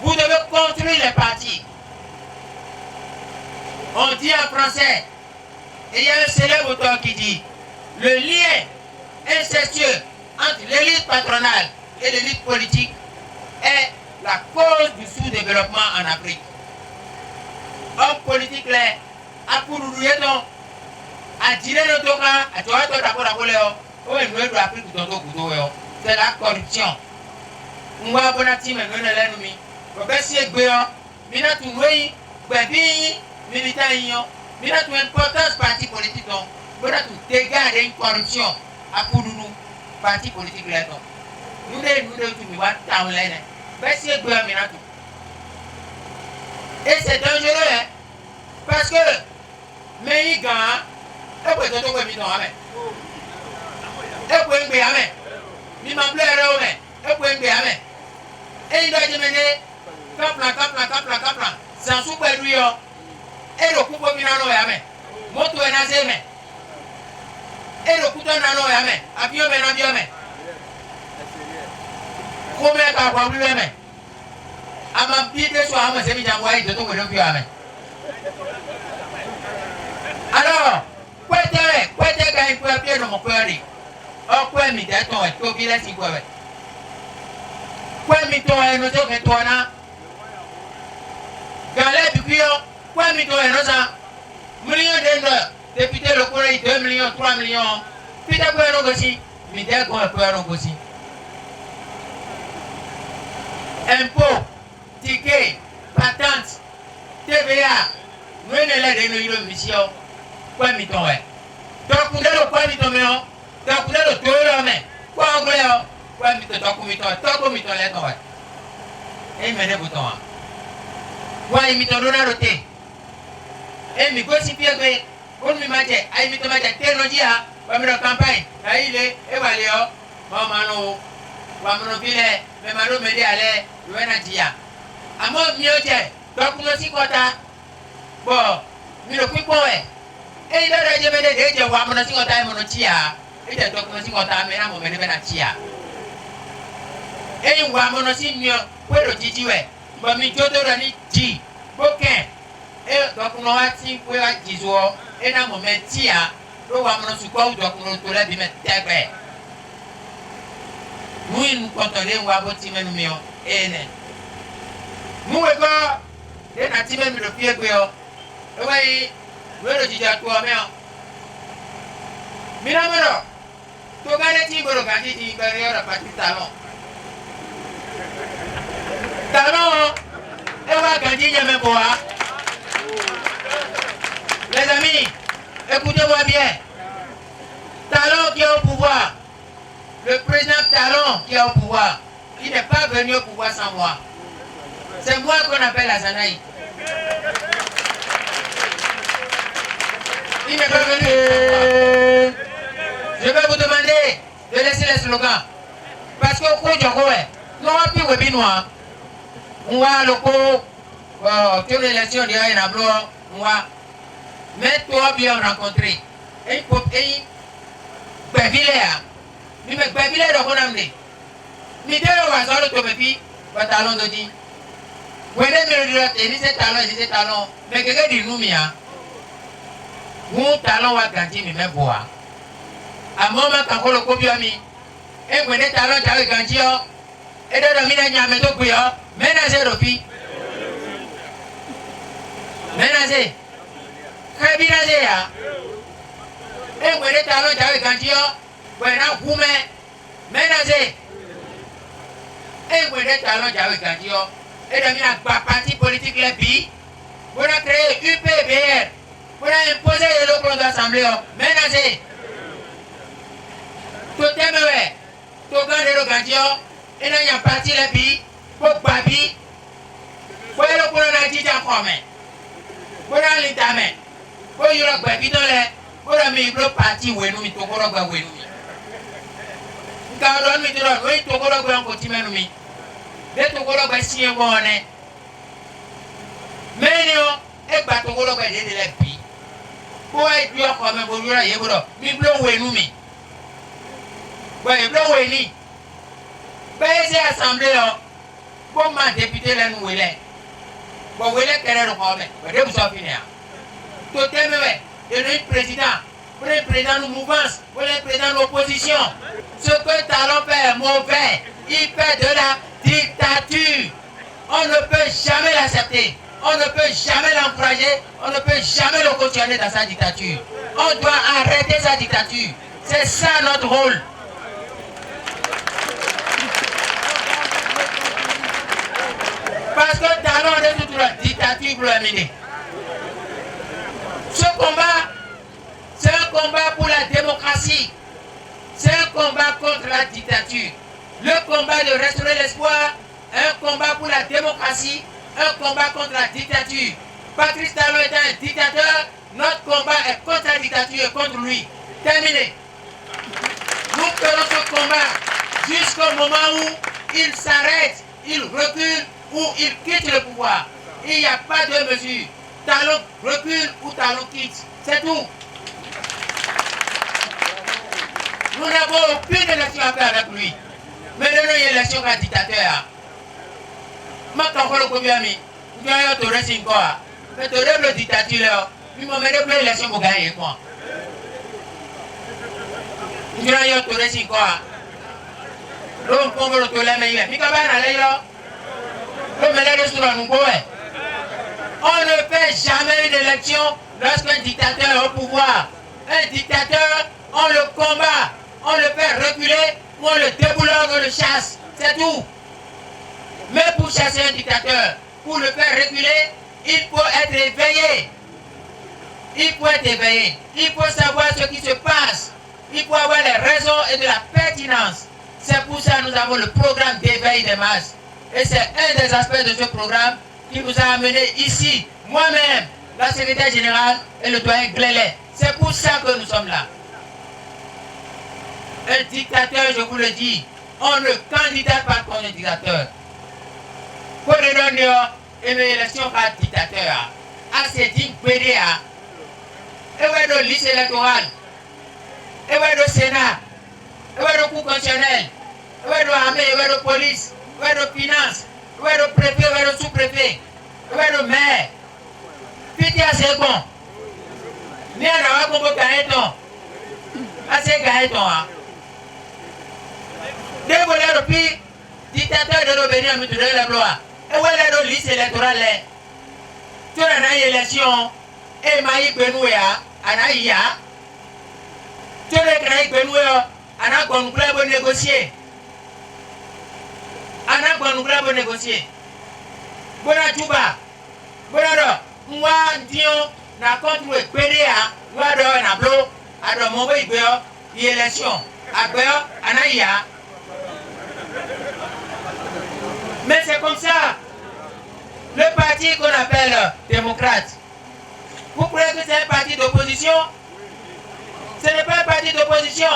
Vous devez construire les partis. On dit en français, et il y a un célèbre auteur qui dit, le lien incestueux entre l'élite patronale et l'élite politique est la cause du sous-développement en Afrique. Homme politique là, à Kouroudouye donc, à tirer le toka, à toi d'abord à voler, c'est la corruption. On va avoir un team et mener l'ennemi. On va essayer de faire, mais là tout le monde, militant, mais là tout importance parti politique donc, mais là tout dégâts d'une corruption à Kouroudou, parti politique là donc. Nous devons tout voir dans l'aine. Essayer de faire, mais là tout. Et c'est dangereux, hein, parce que, mais il gagne, et puis tout le monde est et puis il y a mi ma blé rewé et puis il y a et il doit demander kaplan sans souper lui et le coupe mi nano ya moto e na zeme et le couteau nano ya avion me na biome comme ka kwa lui ama bide so ama semi jamwa ito to wedo biome. Alors kwete ga ipo apie no mokwari ọkọ mi tẹ tọ ẹ tó bí lẹsìn kọ ẹ kọ mi tọ ẹnu tó kẹ tọ náà gàlẹ́ bìbí ọ kọ mi tọ ẹnu sàn mílíọ̀nù dẹ́nu député lókùnrin yìí 2 millions 3 millions pété kọ ẹnu gòsì mi tẹ kọ ẹnu gòsì. Impôt ticket patente TVA nwene lẹ́dẹ̀ẹ́ ní yóò mi sí ọ kọ mi tọ ẹ tọkùnrin ló kọ mi tọ mi ọ. Donc, vous avez le tour, mais quoi en vrai, quoi, mais tu as commis toi, tu as commis toi, là, toi. Et mais les boutons. Quoi, il m'y donne à roter. Et mais quoi, si bien que, on m'y m'a dit, ah, il m'y m'a dit, technologie, ah, va me la campagne, là, il est, et va aller, oh, mano, va me l'ouvrir, mais mano me dit, allez, je vais la dire. À moi, mieux, donc, nous aussi, quoi, bon, mais le coup, ouais. Et il a dit, mais je vois, mon aussi, quoi, mon tia. Et les documents sont à mener à mon bébé à tia. Et il voit mon aussi mieux, pour le titi, ouais. Bon, mi jodo rani ti, bokeh. Et donc, on a dit, pour la jizo, et dans mon métier, le voit mon aussi quoi, donc on peut la mettre tête. Nous, nous contrôlons, on va voter, mais nous, et nous, et n'a ti même le pied, et oui, le titi à toi, mais. Minamoro, tu gagnes timboro quand tu gagnes la partie talon. Talon, et va gagner même pour les amis, écoutez-moi bien. Talon qui est au pouvoir, le président Talon qui est au pouvoir, il n'est pas venu au pouvoir sans moi. C'est moi qu'on appelle la Zanaï. Il n'est pas venu sans moi. Je vais vous demander de laisser les slogans. Parce que au cours du cours, nous avons pu webinoir. On va le cours, toutes les élections de Yainablo, on va mettre toi bien rencontrer. Et pour Bévilère, mais Bévilère, on a amené. Mais dès qu'on va sortir de Bévi, on va talon de dit. Vous avez mis le talon, mais quelqu'un dit nous, mia. Vous talon va gagner, mais même boire. À un moment quand on le copie à mi, et vous êtes talons avec Gantio, et de la mine à Meto Puyo, menacé Ropi. Menacé. Très bien, et vous êtes talons avec Gantio, vous êtes Goumé, menacé. Et vous êtes talons avec Gantio, et de la mine à parti politique les billes, vous avez créé UPBR, vous avez imposé le local d'assemblée, menacé. Tout est mauvais. Tout est mauvais. Et là, il y a parti la vie. Pour Babi. Pour le coup, on a dit à quoi, mais. Pour l'état, mais. Pour y avoir Babi dans les. Pour la mise le parti, où est-ce que nous avons vu. Quand on a mis le oui, tout le monde a continué à nous. Dès tout le monde a signé un bon année. Mais nous, et pas tout le monde a dit de la vie. Pour être bien comme un bon jour, il y a un bon. Mais blanc, où est-ce que nous. Ouais, blanc, où est-ce que nous. C'est assemblée là. Bon, ma député, là, nous, il est. Bon, vous voulez qu'elle ait le problème. Vous avez fini. Tout est mauvais. Et le président. Vous êtes président de mouvance. Vous êtes président de l'opposition. Ce que Talon fait est mauvais. Il fait de la dictature. On ne peut jamais l'accepter. On ne peut jamais l'encourager. On ne peut jamais le cautionner dans sa dictature. On doit arrêter sa dictature. C'est ça notre rôle. Parce que Talon est toute la dictature pour l'amener. Ce combat, c'est un combat pour la démocratie. C'est un combat contre la dictature. Le combat de restaurer l'espoir, un combat pour la démocratie, un combat contre la dictature. Patrice Talon est un dictateur, notre combat est contre la dictature et contre lui. Terminé. Nous ferons ce combat jusqu'au moment où il s'arrête, il recule ou il quitte le pouvoir. Il n'y a pas de mesure. Talon recule ou Talon quitte. C'est tout. Nous n'avons aucune élection à faire avec lui. Mais nous avons une élection à dictateur. Je suis encore le premier. Je suis un touriste encore. Mais tu as le dictateur. Je m'en mets une élection pour gagner. Je suis un touriste encore. Donc, on va le tourner. Mais il y a on ne fait jamais une élection lorsqu'un dictateur est au pouvoir. Un dictateur, on le combat, on le fait reculer, ou on le déboulonne, on le chasse. C'est tout. Mais pour chasser un dictateur, pour le faire reculer, il faut être éveillé. Il faut être éveillé. Il faut savoir ce qui se passe. Il faut avoir les raisons et de la pertinence. C'est pour ça que nous avons le programme d'éveil des masses. Et c'est un des aspects de ce programme qui nous a amenés ici, moi-même, la secrétaire générale et le doyen Glélet. C'est pour ça que nous sommes là. Un dictateur, je vous le dis, on ne candidate pas contre un dictateur. Pour redonner une élection par dictateur, à ces dignes PDA, et ouais le liste électoral, et ouais le Sénat, et ouais le Cour constitutionnel, et ouais l'armée, et ouais la police, et ouais le finance, et ouais le préfet, et ouais le sous-préfet, et ouais le maire. Pitié assez bon. Ni à la fois qu'on gagner ton. Assez gagner ton. Dès vous l'avez repris, dictateur de l'obéir à me donner la gloire. Et où est la liste électorale? Tu as une élection. Et Maï Benouya, Anaïa. Tu as créé Benouya. Ana Gonoucla pour négocier. Ana Gonoucla pour négocier. Bona Juba. Bona moi, Dieu, n'a contre le PDA, moi, na blo, à de mauvais beurre, élection, à beurre, anaïa. Mais c'est comme ça. Le parti qu'on appelle démocrate. Vous croyez que c'est un parti d'opposition? Ce n'est pas un parti d'opposition.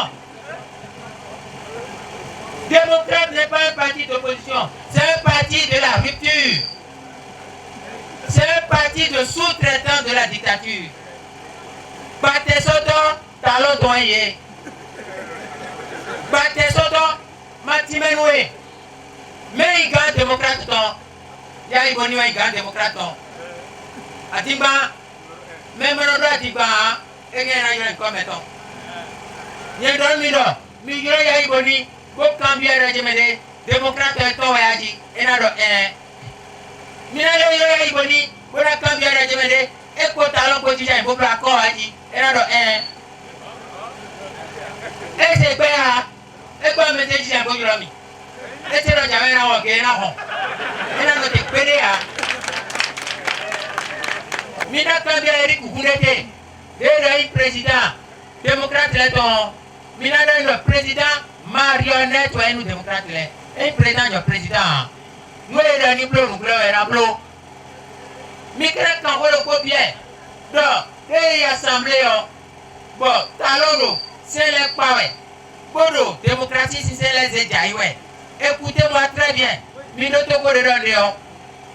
Démocrate n'est pas un parti d'opposition. C'est un parti de la rupture. C'est un parti de sous-traitant de la dictature. Bate soto, talon doyen. Bate soto, matimenoué. Mais il gagne démocrate ton. Il y a un gagne démocrate ton. Atimba, même non atimba, et il y a un commettant. Il y a un mino, mais il y a un boni, pour cambier le régime démocrate et ton voyage, et n'a pas mina le yo ya iboni bona kambia na jemede e ko talon ko tija bo bla ko aji e na do e se gbe ha e ko me te tija bo yoro mi e te ro jawe na wo ke na ho e na no te pede ha mina kambia Eric Oundete le président démocrate le ton mina le président marionnette ou un démocrate le un président le président. Nous les derniers bleus, nous bleus, mais quand on le bien, donc, les assemblées, bon, talons, c'est les pauvres. Bodo, démocratie, c'est les éjaïoués. Écoutez-moi très bien. Minute au de l'Union.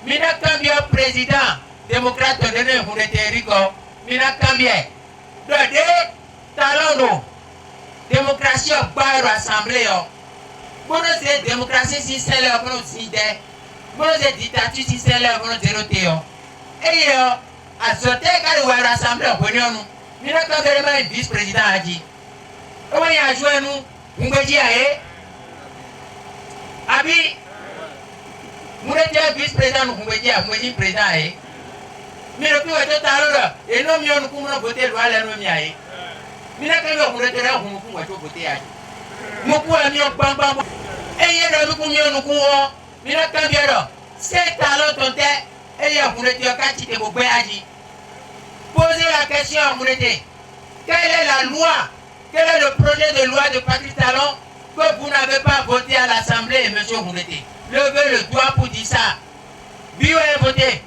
Mina Cambia, président, démocrate de l'Union, vous êtes Rico. Mina Cambia. Donc, talons, démocratie, au bar, assemblée. Bodo, c'est démocratie, si c'est leur idée. Moi, j'ai dictature si c'est là, vous zéro théo. Et à sauter quand vous avez rassemblé au pognon, nous n'avons pas vraiment un vice-président à dire. Et on y a joué nous, vous me dites, Abi, vous êtes un vice-président, vous me dites, président, mais le plus de talent, et non, nous pouvons voter loi la nommée. Mais là, quand vous êtes là, vous pouvez voter. Nous pouvons aller au bambam. Et il y a des gens qui nous mais là, quand ces talents sont et il y a vous êtes de vos béages. Posez la question à vous êtes. Quelle est la loi? Quel est le projet de loi de Patrice Talon que vous n'avez pas voté à l'Assemblée, monsieur Mounete? Levez le doigt pour dire ça. Bio est voté.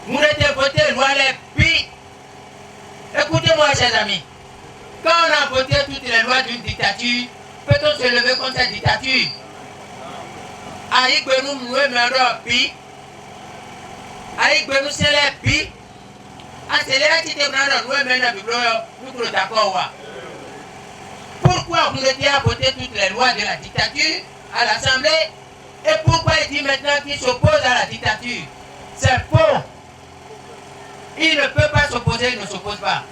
Mounete voté, loi les puis. Écoutez-moi, chers amis. Quand on a voté toutes les lois d'une dictature, peut-on se lever contre cette dictature? Aïe, que nous nous mettons puis. Aïe, que nous sommes puis. Accélérez qui te prend nous mettons nous sommes d'accord. Pourquoi vous n'étiez à voter toutes les lois de la dictature à l'Assemblée? Et pourquoi il dit maintenant qu'il s'oppose à la dictature? C'est faux. Il ne peut pas s'opposer, il ne s'oppose pas.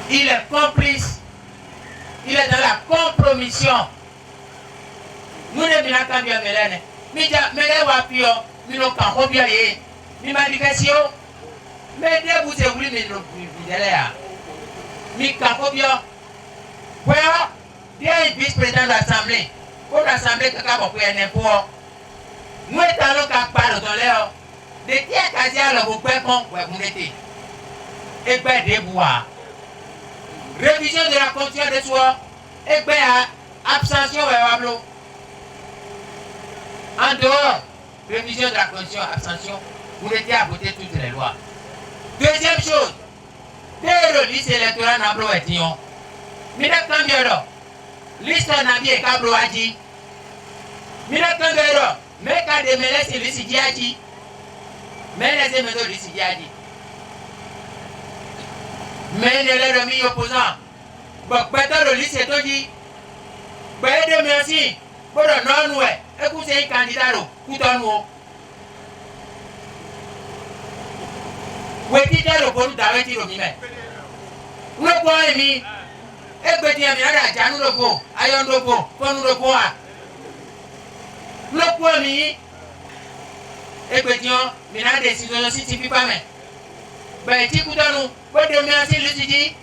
Il est complice. Il est dans la compromission. Nous ne sommes pas bien mélène. Mais nous sommes pas bien. Nous sommes pas mais dès vous avez voulu nous là. Mais quand bien. Voilà. Il y a un vice-président de l'Assemblée. Pour l'Assemblée, quand on peut y avoir nous étalons qu'à parler dans l'air. De qui est quasi à vous faire qu'on vous mettez. Et bien des bois. Révision de la Constitution de soi. Et bien abstention vers l'eau. En dehors, révision de la Constitution, abstention, vous étiez à voter toutes les lois. Deuxième chose, dès le liste électoral n'a pas été. Mais quand bien là, liste n'a bien qu'à a dit. Mais quand bien là, mais quand des mêlés c'est liste qui a dit. Mais les émetteurs liste qui a dit. Mais les remis opposants. Bon, peut-être le liste est dit. Ben, merci. Bon, non, nous, écoutez, un candidat, écoutez-nous. Oui, dites-le pour nous d'avoir été remis. Nous avons mis. Écoutez, nous le faut. Aïe, nous le faut. Pour nous le voir. Nous avons mis. Écoutez, nous avons décidé de si tu ne peux pas. Ben, écoutez-nous. Bon, merci, le dit.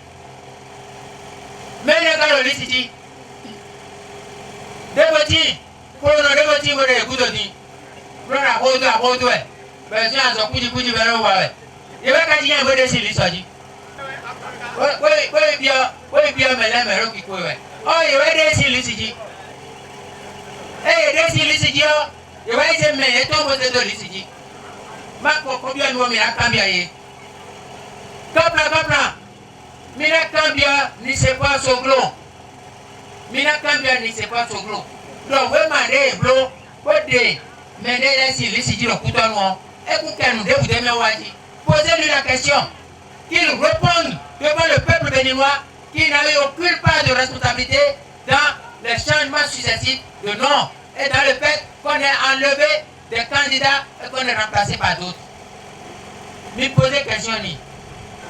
Mais les gars, le dit. Des petits, pour nous, des petits, vous avez écouté. Vous avez écouté. Ben, si on s'en couche, vous avez il va quand il y a un peu de silence. Oui, bien, mais là, mais qui peut. Oh, il va des silence. Eh, des silence, il va essayer de mettre ton mot de silence. Marco, combien de mots il a cambié? Copla. Mina cambia, ni c'est pas son glos. Mina cambia, ni c'est pas son glos. Donc, vous m'avez blo, vous devez, mais les silence, il dit le couteau noir. Écoutez-nous, vous devez me posez-lui la question, qu'il réponde devant le peuple béninois qui n'avait aucune part de responsabilité dans les changements successifs de nom et dans le fait qu'on ait enlevé des candidats et qu'on ait remplacé par d'autres. Mais posez question,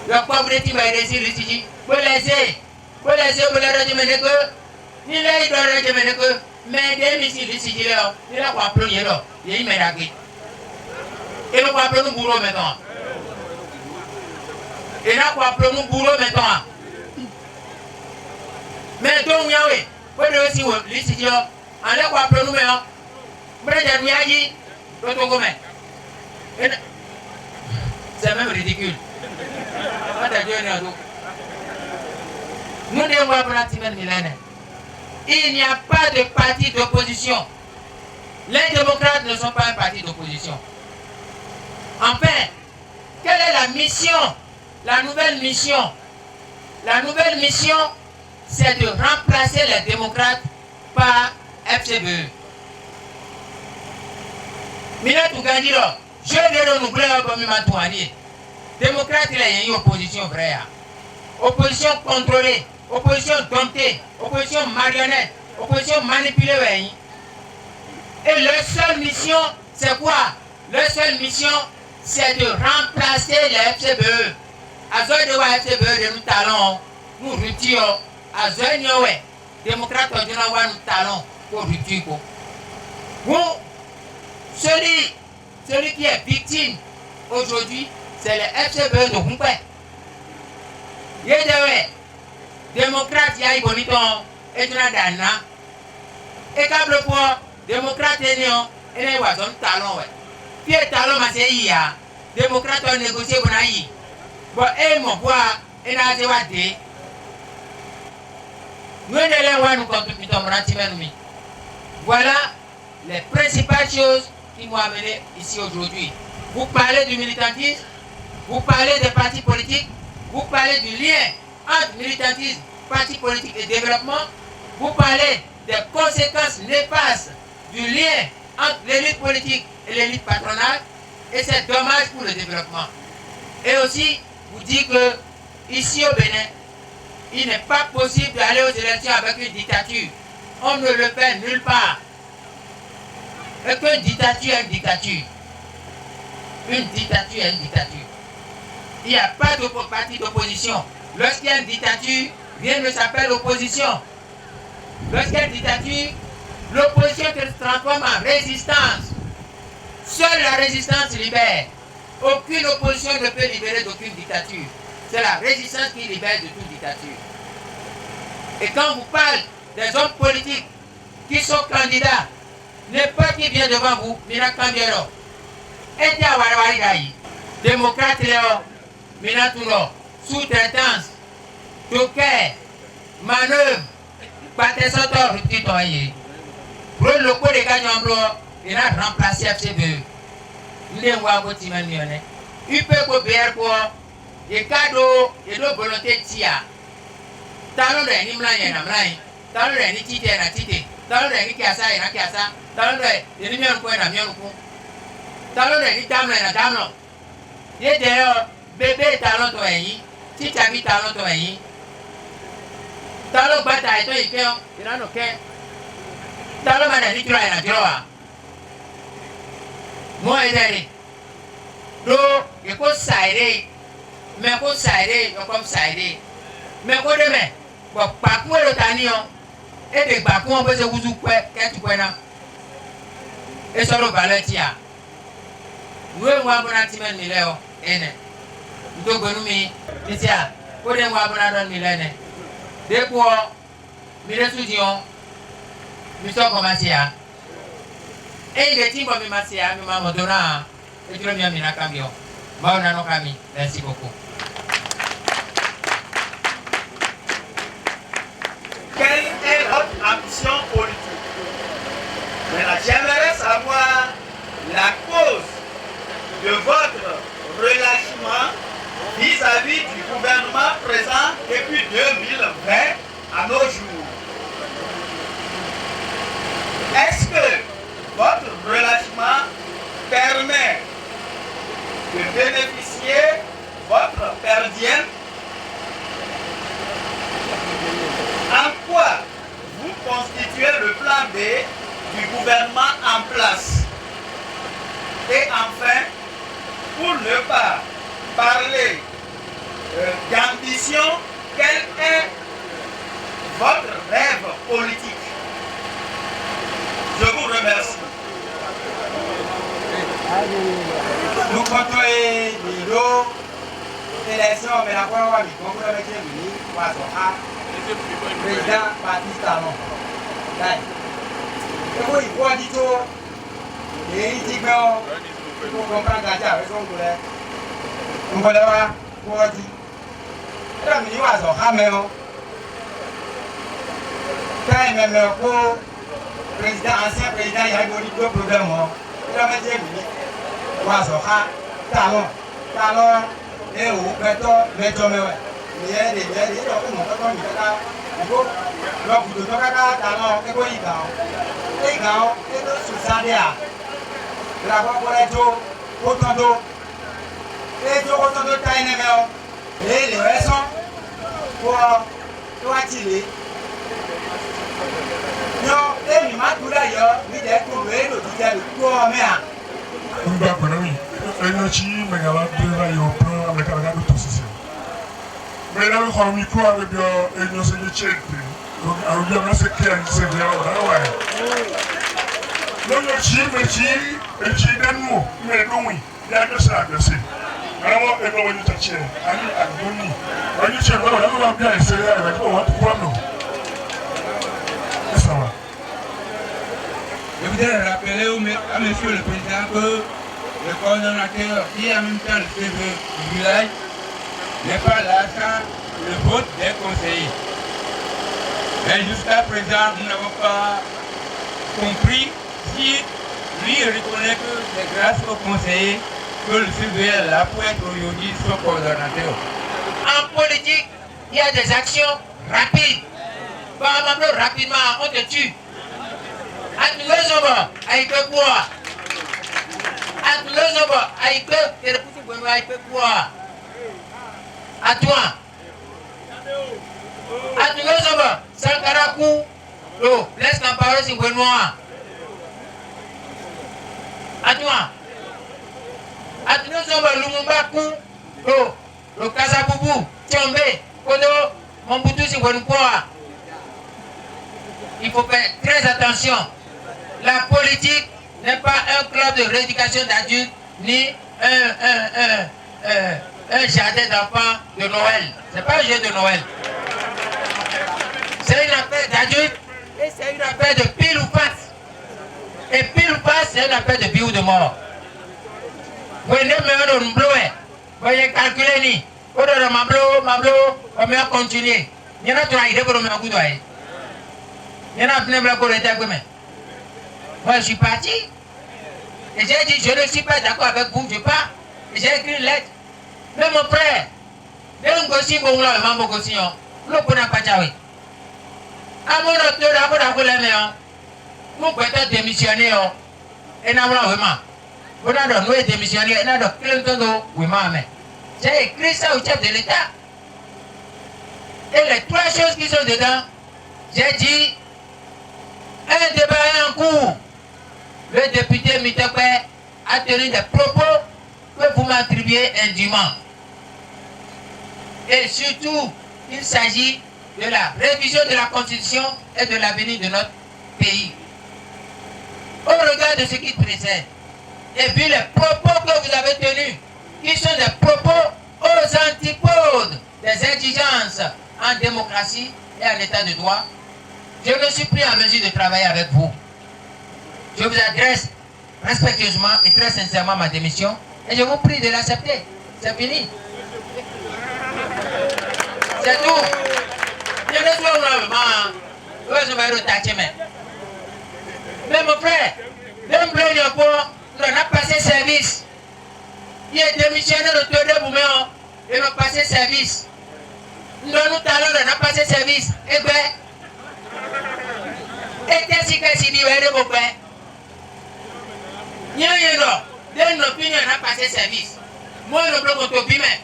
la pauvreté va réussir ici. Vous laissez, vous les rejeter que, ni les doit rejeter que, mais des missiles ici, il a quoi pleurer là, il y a une médaille. Et nous quoi pleurer nous bourreau maintenant. Et là, quoi, pour nous boulot maintenant. Mais donc, Yahweh, vous devez aussi, l'ici, en là, quoi, pour nous maintenant. Vous devez dire, c'est même ridicule. Nous devons apprendre millénaire. Il n'y a pas de parti d'opposition. Les démocrates ne sont pas un parti d'opposition. Enfin, quelle est la mission? La nouvelle mission, c'est de remplacer les démocrates par FCBE. Mina Tougandi, je vais renouveler un peu Mimatouani. Démocrate, il y a une opposition vraie. Opposition contrôlée, opposition domptée, opposition marionnette, opposition manipulée. Et leur seule mission, c'est quoi? Leur seule mission, c'est de remplacer les FCBE. Azoi de wa FCBE de nous talons, nous retirons. Azoi de wa démocrate de nous talons pour retirer. Bon, celui qui est victime aujourd'hui, c'est le FCBE de Humpe. Yedewe, démocrate ya iboniton, et na dana. Et câble pour démocrate néon, et les wazon talon, ouais. Puis talon ma ya, démocrate ont négocié pour naï. Bon, et mon bois, et na zewade. Nous ne nous contre voilà les principales choses qui m'ont amené ici aujourd'hui. Vous parlez du militantisme, vous parlez des partis politiques, vous parlez du lien entre militantisme, partis politiques et développement, vous parlez des conséquences néfastes du lien entre l'élite politique et l'élite patronale, et c'est dommage pour le développement. Et aussi, vous dites que ici au Bénin, il n'est pas possible d'aller aux élections avec une dictature. On ne le fait nulle part. Et qu'une dictature est une dictature. Une dictature est une dictature. Il n'y a pas de parti d'opposition. Lorsqu'il y a une dictature, rien ne s'appelle opposition. Lorsqu'il y a une dictature, l'opposition se transforme en résistance. Seule la résistance libère. Aucune opposition ne peut libérer d'aucune dictature. C'est la résistance qui libère de toute dictature. Et quand vous parlez des hommes politiques qui sont candidats, n'importe qui vient devant vous, Mina Kambiero, et Warawari, démocrate Léo, Mina Tuno, sous-traitance, Toker, manœuvre, Patesotor, Rutitoye. Pour le coup des gagnants, il a remplacé FCBE. Il est un Wagotiman Lyonnais. Il peut copier quoi? Et cadeau, et de volonté tia. Talon de Nimla et Namlai, talon de Nitite et Natite, talon de Nikiasa et Nakiasa, talon de Nimion Coin à Mionku, talon de Nitam et Nadamno. Yet there, bébé talon to Ayi, Titabi talon to Ayi. Talon bata et to Ikeo, il en a aucun. Talon man and Nitra and Adroa. Moi, Ederi. Do, you go side. Mais ko saire yo comme saire mais ko de me bo pa ku lo tani o e de gba ku won bo se wuzu pe ke tu pe na e so ro valentia we wa bona ti men mi le o ene ndo gonu mi tia ko de wa bona don mi le ne de ko mi le tu di on mi so ko ma tia e de ti bo mi ma tia mi ma mo dona e juro mi na cambio ma ona no kami merci beaucoup. Quelle est votre ambition politique? Maintenant, j'aimerais savoir la cause de votre relâchement vis-à-vis du gouvernement présent depuis 2020 à nos jours. Est-ce que votre relâchement permet de bénéficier votre perdienne? En quoi vous constituez le plan B du gouvernement en place? Et enfin, pour ne pas parler d'ambition, quel est votre rêve politique? Je vous remercie. Nous comptons l'élection, mais la fois où nous avons été président Baptiste Talon. Et vous, il faut dire tout. Et il dit que vous comprenez que avec son collègue. Vous voulez voir, vous dire. Et là, nous avons un hammer. Quand même, le président, ancien président, il y a eu deux problèmes. Il a dit que vous avez Talon. Talon. Et vous, mettons, il y a des gens qui ont Non, et il m'a tout d'ailleurs, il est trouvé le tout le corps, mais on va prendre oui. Et tu me regardes de là, il prend avec la garde tout ceci. Mais là, on me croit avec et nous sommes les chèques. Donc, on dit on a ce qui est c'est bien là, ouais. Non, le chi, mais chi, et chi d'un mot, mais non oui, il y a que ça à dire. Alors, et non, on est acheté. Allez, à Boni. On est chez nous, on va bien essayer avec on va tout prendre. Ça va. Je voudrais rappeler à monsieur le président que le coordonnateur qui en même temps le CV du village n'est pas là sans le vote des conseillers. Mais jusqu'à présent, nous n'avons pas compris si lui reconnaît que c'est grâce aux conseillers que le CV est là pour être aujourd'hui son coordonnateur. En politique, il y a des actions rapides. Rapidement, on te tue. Atulozoma, aïpe quoi? Atulozoma, aïpe, et le pousse bon aïpe quoi? À toi. Atulozoma, Sankaraku, l'eau, laisse la parole si vous noir. À toi. Atulozoma, Lumumbaku, l'eau, le Kazaboubou, Tchombe, Kodo, mon boutou si vous noir. Il faut faire très attention. La politique n'est pas un club de rééducation d'adultes ni un jardin d'enfants de Noël. Ce n'est pas un jeu de Noël. C'est une affaire d'adultes et c'est une affaire de pile ou face. Et pile ou face, c'est une affaire de vie ou de mort. Vous voyez, vous voyez, calculer ni. Vous voyez, Mablo, on va continuer. Il y en a trois idées pour me faire. Il y en a plein de choses. Moi, je suis parti. Et j'ai dit, je ne suis pas d'accord avec vous, je pars. Et j'ai écrit une lettre. Mais mon frère, je ne sais pas si vous ne pouvez pas dire. À mon auteur, vous pouvez démissionner. Et nous vraiment. Vous avez démissionné. Et nous avons j'ai écrit ça au chef de l'État. Et les trois choses qui sont dedans, j'ai dit, un débat est en cours. Le député Mitokwe a tenu des propos que vous m'attribuez indûment. Et surtout, il s'agit de la révision de la Constitution et de l'avenir de notre pays. Au regard de ce qui précède, et vu les propos que vous avez tenus, qui sont des propos aux antipodes des exigences en démocratie et en état de droit, je ne suis plus en mesure de travailler avec vous. Je vous adresse respectueusement et très sincèrement ma démission et je vous prie de l'accepter. C'est fini. C'est tout. Je ne suis pas vraiment. Mais mon frère, l'homme blanc on a passé service. Il est démissionné de Théodore Bouméon et on a passé service. Nous talons, on a passé service. Et bien, et qu'est-ce que c'est dit, mon frère? Nous on a passé service. Moi, le bloc au topi, mais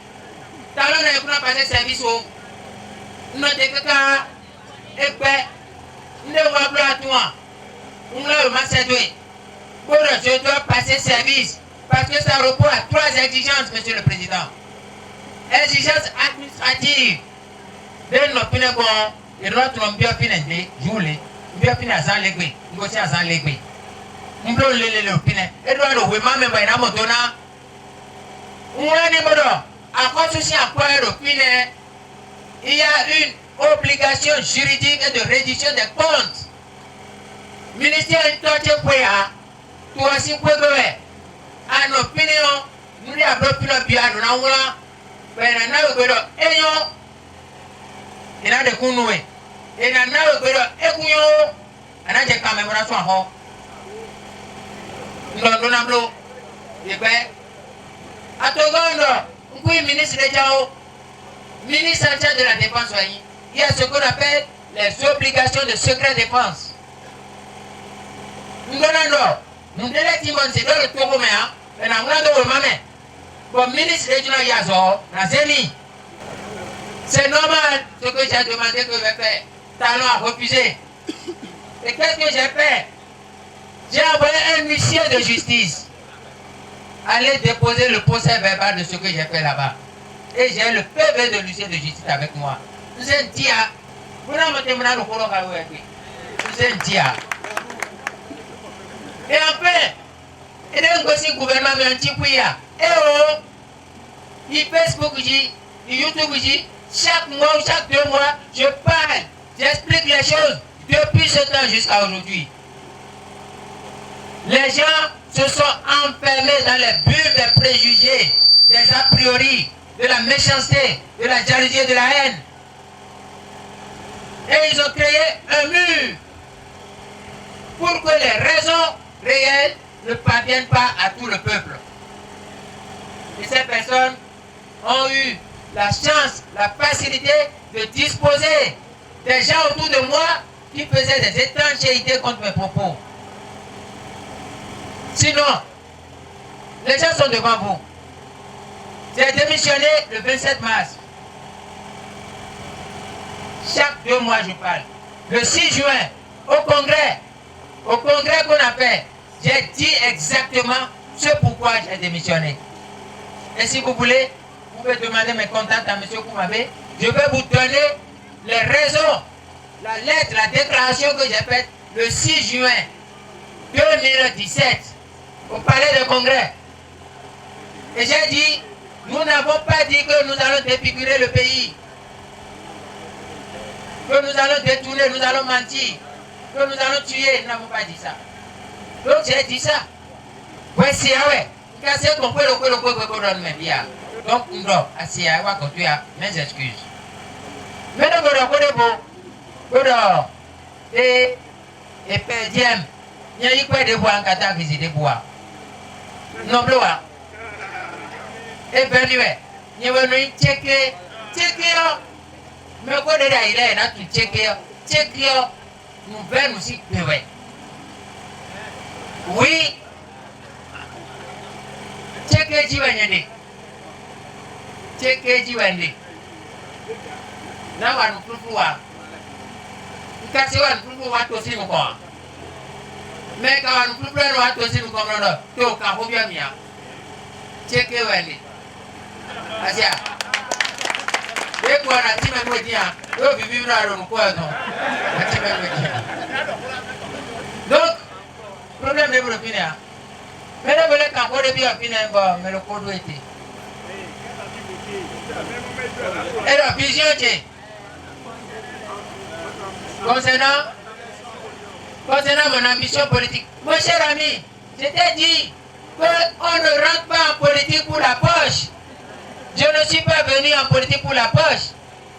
talons, on a passé service au. Nous avons dit que, et bien, nous avons à toi. Nous avons massacré. Je dois passer service parce que ça repose à trois exigences, Monsieur le Président. Exigence administrative. De nos pinagons, et notre bien financé, Joulé, bien financé à l'église, négocié à l'église. Nous voulons le pinag. Et nous allons voir même à Motona. On a des modos. À cause aussi à quoi le pinag, il y a une obligation juridique de réduction des comptes. Ministère de l'État, tout aussi pour gouverner. À nos opinions, nous avons plus de bien, nous avons mais nous avons et là, de Kounoué. Et là, nous avons écouillon. Et là, j'ai quand même un soin. Nous avons et bien, à Togondo, nous avons ministre de Jao, ministre en charge de la défense. Il y a ce qu'on appelle les obligations de secret défense. Nous avons nous délectons c'est dans le Togo, mais nous avons bon ministre régional Yazo, c'est normal ce que j'ai demandé que je vais faire. talon a refusé. Et qu'est-ce que j'ai fait? J'ai envoyé un huissier de justice aller déposer le procès verbal de ce que j'ai fait là-bas. Et j'ai le PV de l'huissier de justice avec moi. Nous sommes dit, vous n'avez pas le colo. Nous sommes dit. Et enfin, il y a un gouvernement qui a un petit peu. Et oh, il Facebook, il YouTube, chaque mois ou chaque 2 mois, je parle, j'explique les choses depuis ce temps jusqu'à aujourd'hui. Les gens se sont enfermés dans les bulles des préjugés, des a priori, de la méchanceté, de la jalousie et de la haine. Et ils ont créé un mur pour que les raisons réelles ne parviennent pas à tout le peuple. Et ces personnes ont eu la chance, la facilité de disposer des gens autour de moi qui faisaient des étanchéités contre mes propos. Sinon, les gens sont devant vous. J'ai démissionné le 27 mars. Chaque 2 mois, je parle. Le 6 juin, au congrès qu'on a fait, j'ai dit exactement ce pourquoi j'ai démissionné. Et si vous voulez, vous pouvez demander mes contacts à M. Koumabe. Je vais vous donner les raisons, la lettre, la déclaration que j'ai faite le 6 juin 2017 au palais de congrès. Et j'ai dit, nous n'avons pas dit que nous allons défigurer le pays, que nous allons détourner, nous allons mentir, que nous allons tuer. Nous n'avons pas dit ça. Donc j'ai dit ça. Voici, ouais. Donc, non, assis à quoi tu as mes excuses. Maintenant, et perdiem, il y a eu quoi de bois en Qatar visiter bois. Non, plus. Et ben, il y a eu checker, mais quoi de là, il est là, tu checker, nous venons aussi, oui. Checker Jiwanyende. Checker Jiwanyende. Na wa nufufu wa. Nkasi wa nufufu wa to simu kwa. Meka wa nufufu wa to simu kwa mrono. To ka hobia mia. Checker wende. Asia. Eko na time mwedia. Yo bibi mraro mkwa no. Na time mwedia. Donc, problème de Burkina. Mais ne voulez qu'encore de bien finir, mais le code était. Et la vision était. Concernant mon ambition politique, mon cher ami, je t'ai dit qu'on ne rentre pas en politique pour la poche. Je ne suis pas venu en politique pour la poche.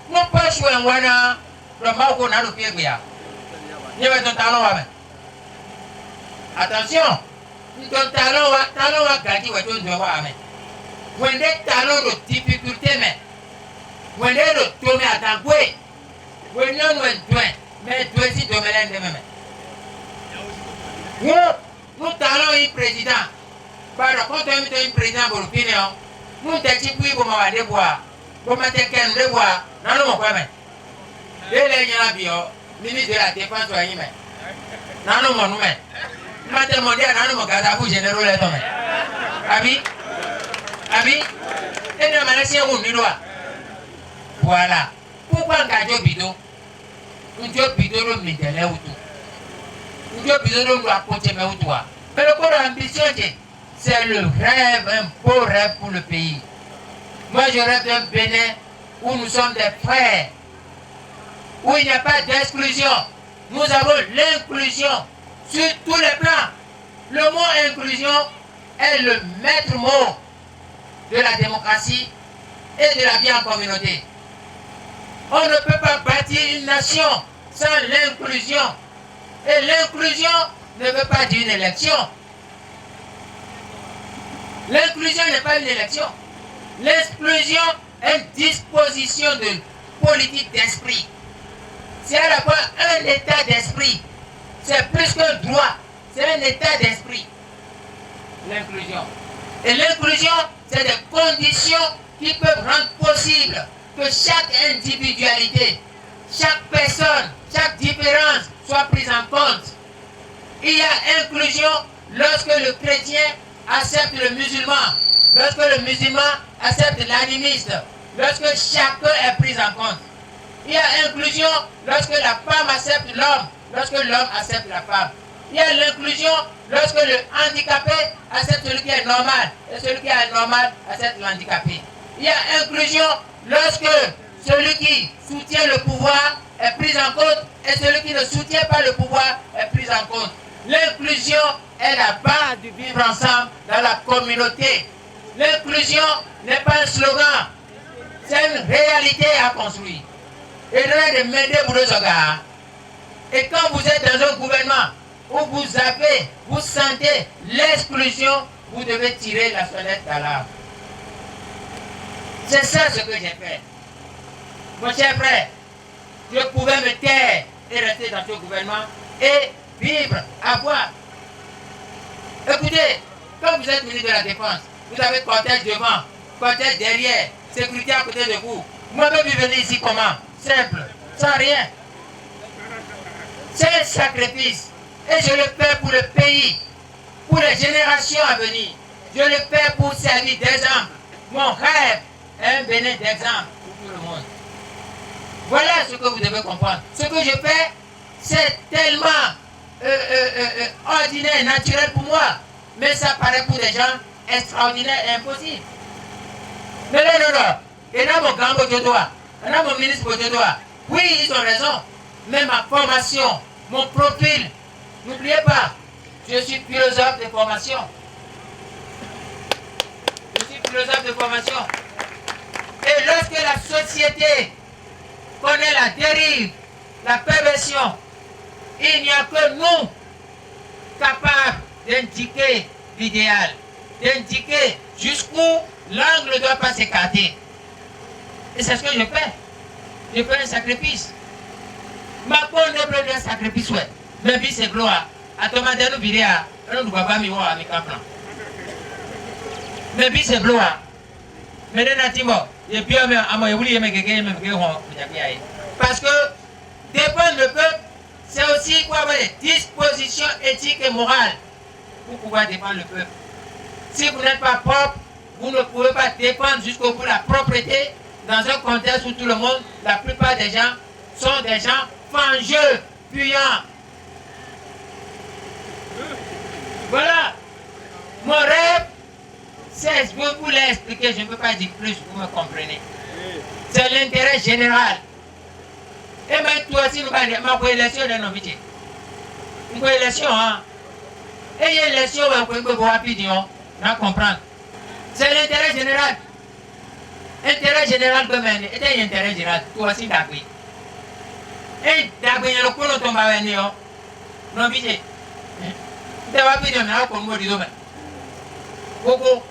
Mon poche ou un wana, le mal qu'on a le pied. Il y avait ton talon avec. Attention. Ton talon va gagner ou ton devoir avec. Quand des talons de difficulté, mais quand des de tomber à ta gouée, quand des de mais deux si de mêler de même. Nous talons un président. Par contre, nous avons un président pour le finir. Nous avons un petit peu pour m'avoir des bois. Pour m'avoir des bois. Non, non, quoi, mais. Les lignes bio, ministre de la Défense, mais. Non, non, non, mais. Maintenant, mon Dieu, non, mon gars, vous généraux les hommes. Abi, et nous avons un droit. Voilà. Pourquoi un gars bidon? Un job bidon, on met des lèvres tout. Un job bidon, on doit côté mes ou toi. Mais le corps ambitieux, c'est le rêve, un beau rêve pour le pays. Moi, je rêve d'un Bénin où nous sommes des frères, où il n'y a pas d'exclusion. Nous avons l'inclusion. Sur tous les plans, le mot inclusion est le maître mot de la démocratie et de la vie en communauté. On ne peut pas bâtir une nation sans l'inclusion. Et l'inclusion ne veut pas dire une élection. L'inclusion n'est pas une élection. L'inclusion est une disposition de politique d'esprit. C'est à la fois un état d'esprit. C'est plus qu'un droit, c'est un état d'esprit. L'inclusion. Et l'inclusion, c'est des conditions qui peuvent rendre possible que chaque individualité, chaque personne, chaque a inclusion lorsque le chrétien accepte le musulman, lorsque le musulman accepte l'animiste, lorsque chacun est pris en compte. Il y a inclusion lorsque la femme accepte l'homme, lorsque l'homme accepte la femme. Il y a l'inclusion lorsque le handicapé accepte celui qui est normal et celui qui est normal accepte l'handicapé. Il y a inclusion lorsque celui qui soutient le pouvoir est pris en compte et celui qui ne soutient pas le pouvoir est pris en compte. L'inclusion est la base du vivre ensemble dans la communauté. L'inclusion n'est pas un slogan, c'est une réalité à construire. Et de m'aider pour les gars. Et quand vous êtes dans un gouvernement où vous sentez l'exclusion, vous devez tirer la sonnette d'alarme. C'est ça ce que j'ai fait. Mon cher frère, je pouvais me taire et rester dans ce gouvernement et vivre, avoir. Écoutez, quand vous êtes ministre de la Défense, vous avez cortège devant, cortège derrière, sécurité à côté de vous. Moi-même, je venir ici comment? Simple, sans rien. C'est un sacrifice. Et je le fais pour le pays, pour les générations à venir. Je le fais pour servir d'exemple. Mon rêve est un Bénin d'exemple pour tout le monde. Voilà ce que vous devez comprendre. Ce que je fais, c'est tellement ordinaire, naturel pour moi. Mais ça paraît pour des gens extraordinaires et impossible. Mais non. Et là, mon grand Bojodoa, là, mon ministre Bojodoa, oui, ils ont raison. Mais ma formation, mon profil, n'oubliez pas, je suis philosophe de formation. Je suis philosophe de formation. Et lorsque la société connaît la dérive, la perversion, il n'y a que nous capables d'indiquer l'idéal, d'indiquer jusqu'où l'angle ne doit pas s'écarter. Et c'est ce que je fais. Je fais un sacrifice. Ma bonne ne un sacrifice, ouais. Mais puis c'est gloire. À ton moment nous virer à un baba mi wa mi kaplan. Mais puis c'est gloire. Mais les natimos, et puis à moi je voulais me gagner me faire parce que dépendre le peuple, c'est aussi quoi des dispositions éthiques et morales pour pouvoir défendre le peuple. Si vous n'êtes pas propre, vous ne pouvez pas défendre jusqu'au bout de la propreté dans un contexte où tout le monde, la plupart des gens sont des gens fangeux, fuyants. Voilà. Mon rêve, c'est, je vous l'ai expliqué, je ne peux pas dire plus, vous me comprenez. C'est l'intérêt général. Et même toi aussi, nous allons faire une élection de nos métiers. Une élection, hein. Et il y a une élection, on peut rapidement, on comprendre. C'est l'intérêt général. Intérêt général comme un intérêt général, toi aussi d'accord. Et d'accord, il y a le coup de tomber à venir. Non, métier. Tu vas plus de me comme moi, disons. Beaucoup.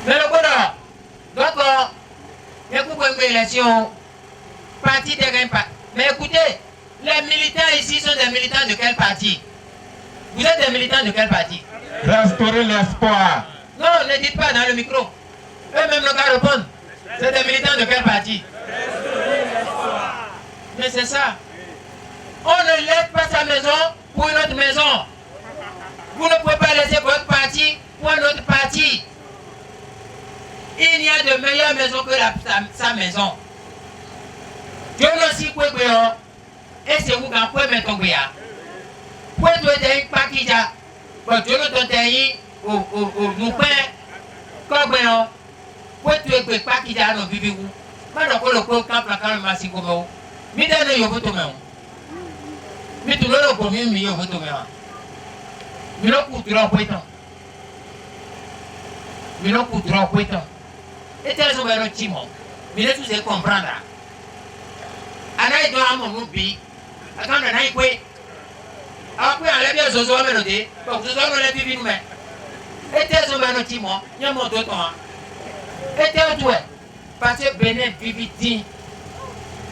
Mais le coup de. Donc, il y a beaucoup d'élections. Parti de gagne pas. Mais écoutez, les militants ici sont des militants de quel parti? Vous êtes des militants de quel parti? Restaurer l'espoir. Non, ne dites pas dans le micro. Eux-mêmes n'ont qu'à répondre. C'est des militants de quel parti? Mais c'est ça. On ne laisse pas sa maison pour une autre maison. Vous ne pouvez pas laisser votre parti pour un autre parti. Il n'y a de meilleure maison que sa maison. Dieu aussi peut faire. Et c'est vous qui pouvez mettre en guéa. Vous pouvez être un parti. Bon, Dieu ne t'en taille au moupin. Comme bon. Vous pouvez être un parti dans nos bibis. Maintenant, le camp quand le massif comme vous. Mais dans le yobo, mais tout le monde comme il y a votre mère. Mais non, pour trop poitant. Mais non, pour trop poitant. Et tel sont les timons. Mais là, tout c'est comprendre. Anaï doit avoir mon pays. Attends, on a quoi? Après, on l'a bien zozo à mélodie. Donc, zozo on l'a bien vu. Et tel sont les timons. Il y a mon d'autres. Et tel tout. Parce que Bénin vit dit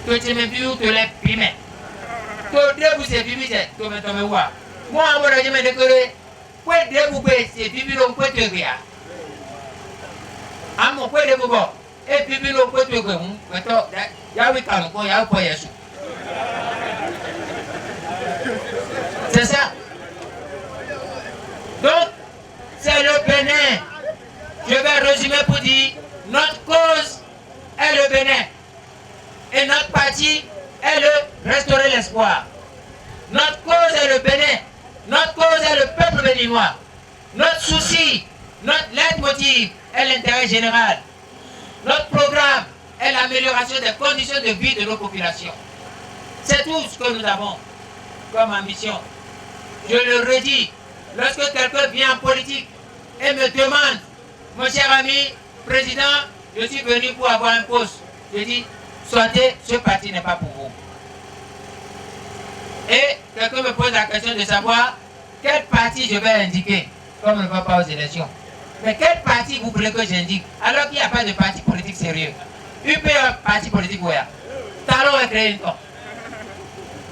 que tu me vis ou tu l'es primé. Vous c'est bibi c'est tombe wa moi on a jamais décoré quoi de vous c'est bibi l'on peut te dire à mon quoi de vous et bibi l'on peut te dire ya oui quand quoi ya quoi yesu c'est le Bénin. Je vais résumer pour dire, notre cause est le Bénin. Et notre parti est le restaurer l'espoir. Notre cause est le Bénin. Notre cause est le peuple béninois. Notre souci, notre leitmotiv est l'intérêt général. Notre programme est l'amélioration des conditions de vie de nos populations. C'est tout ce que nous avons comme ambition. Je le redis, lorsque quelqu'un vient en politique et me demande, mon cher ami, président, je suis venu pour avoir un poste. Je dis, sortez, ce parti n'est pas pour vous. Et quelqu'un me pose la question de savoir quel parti je vais indiquer, comme on ne va pas aux élections. Mais quel parti vous voulez que j'indique, alors qu'il n'y a pas de parti politique sérieux? UPA, parti politique, oui. Talon est créé un temps.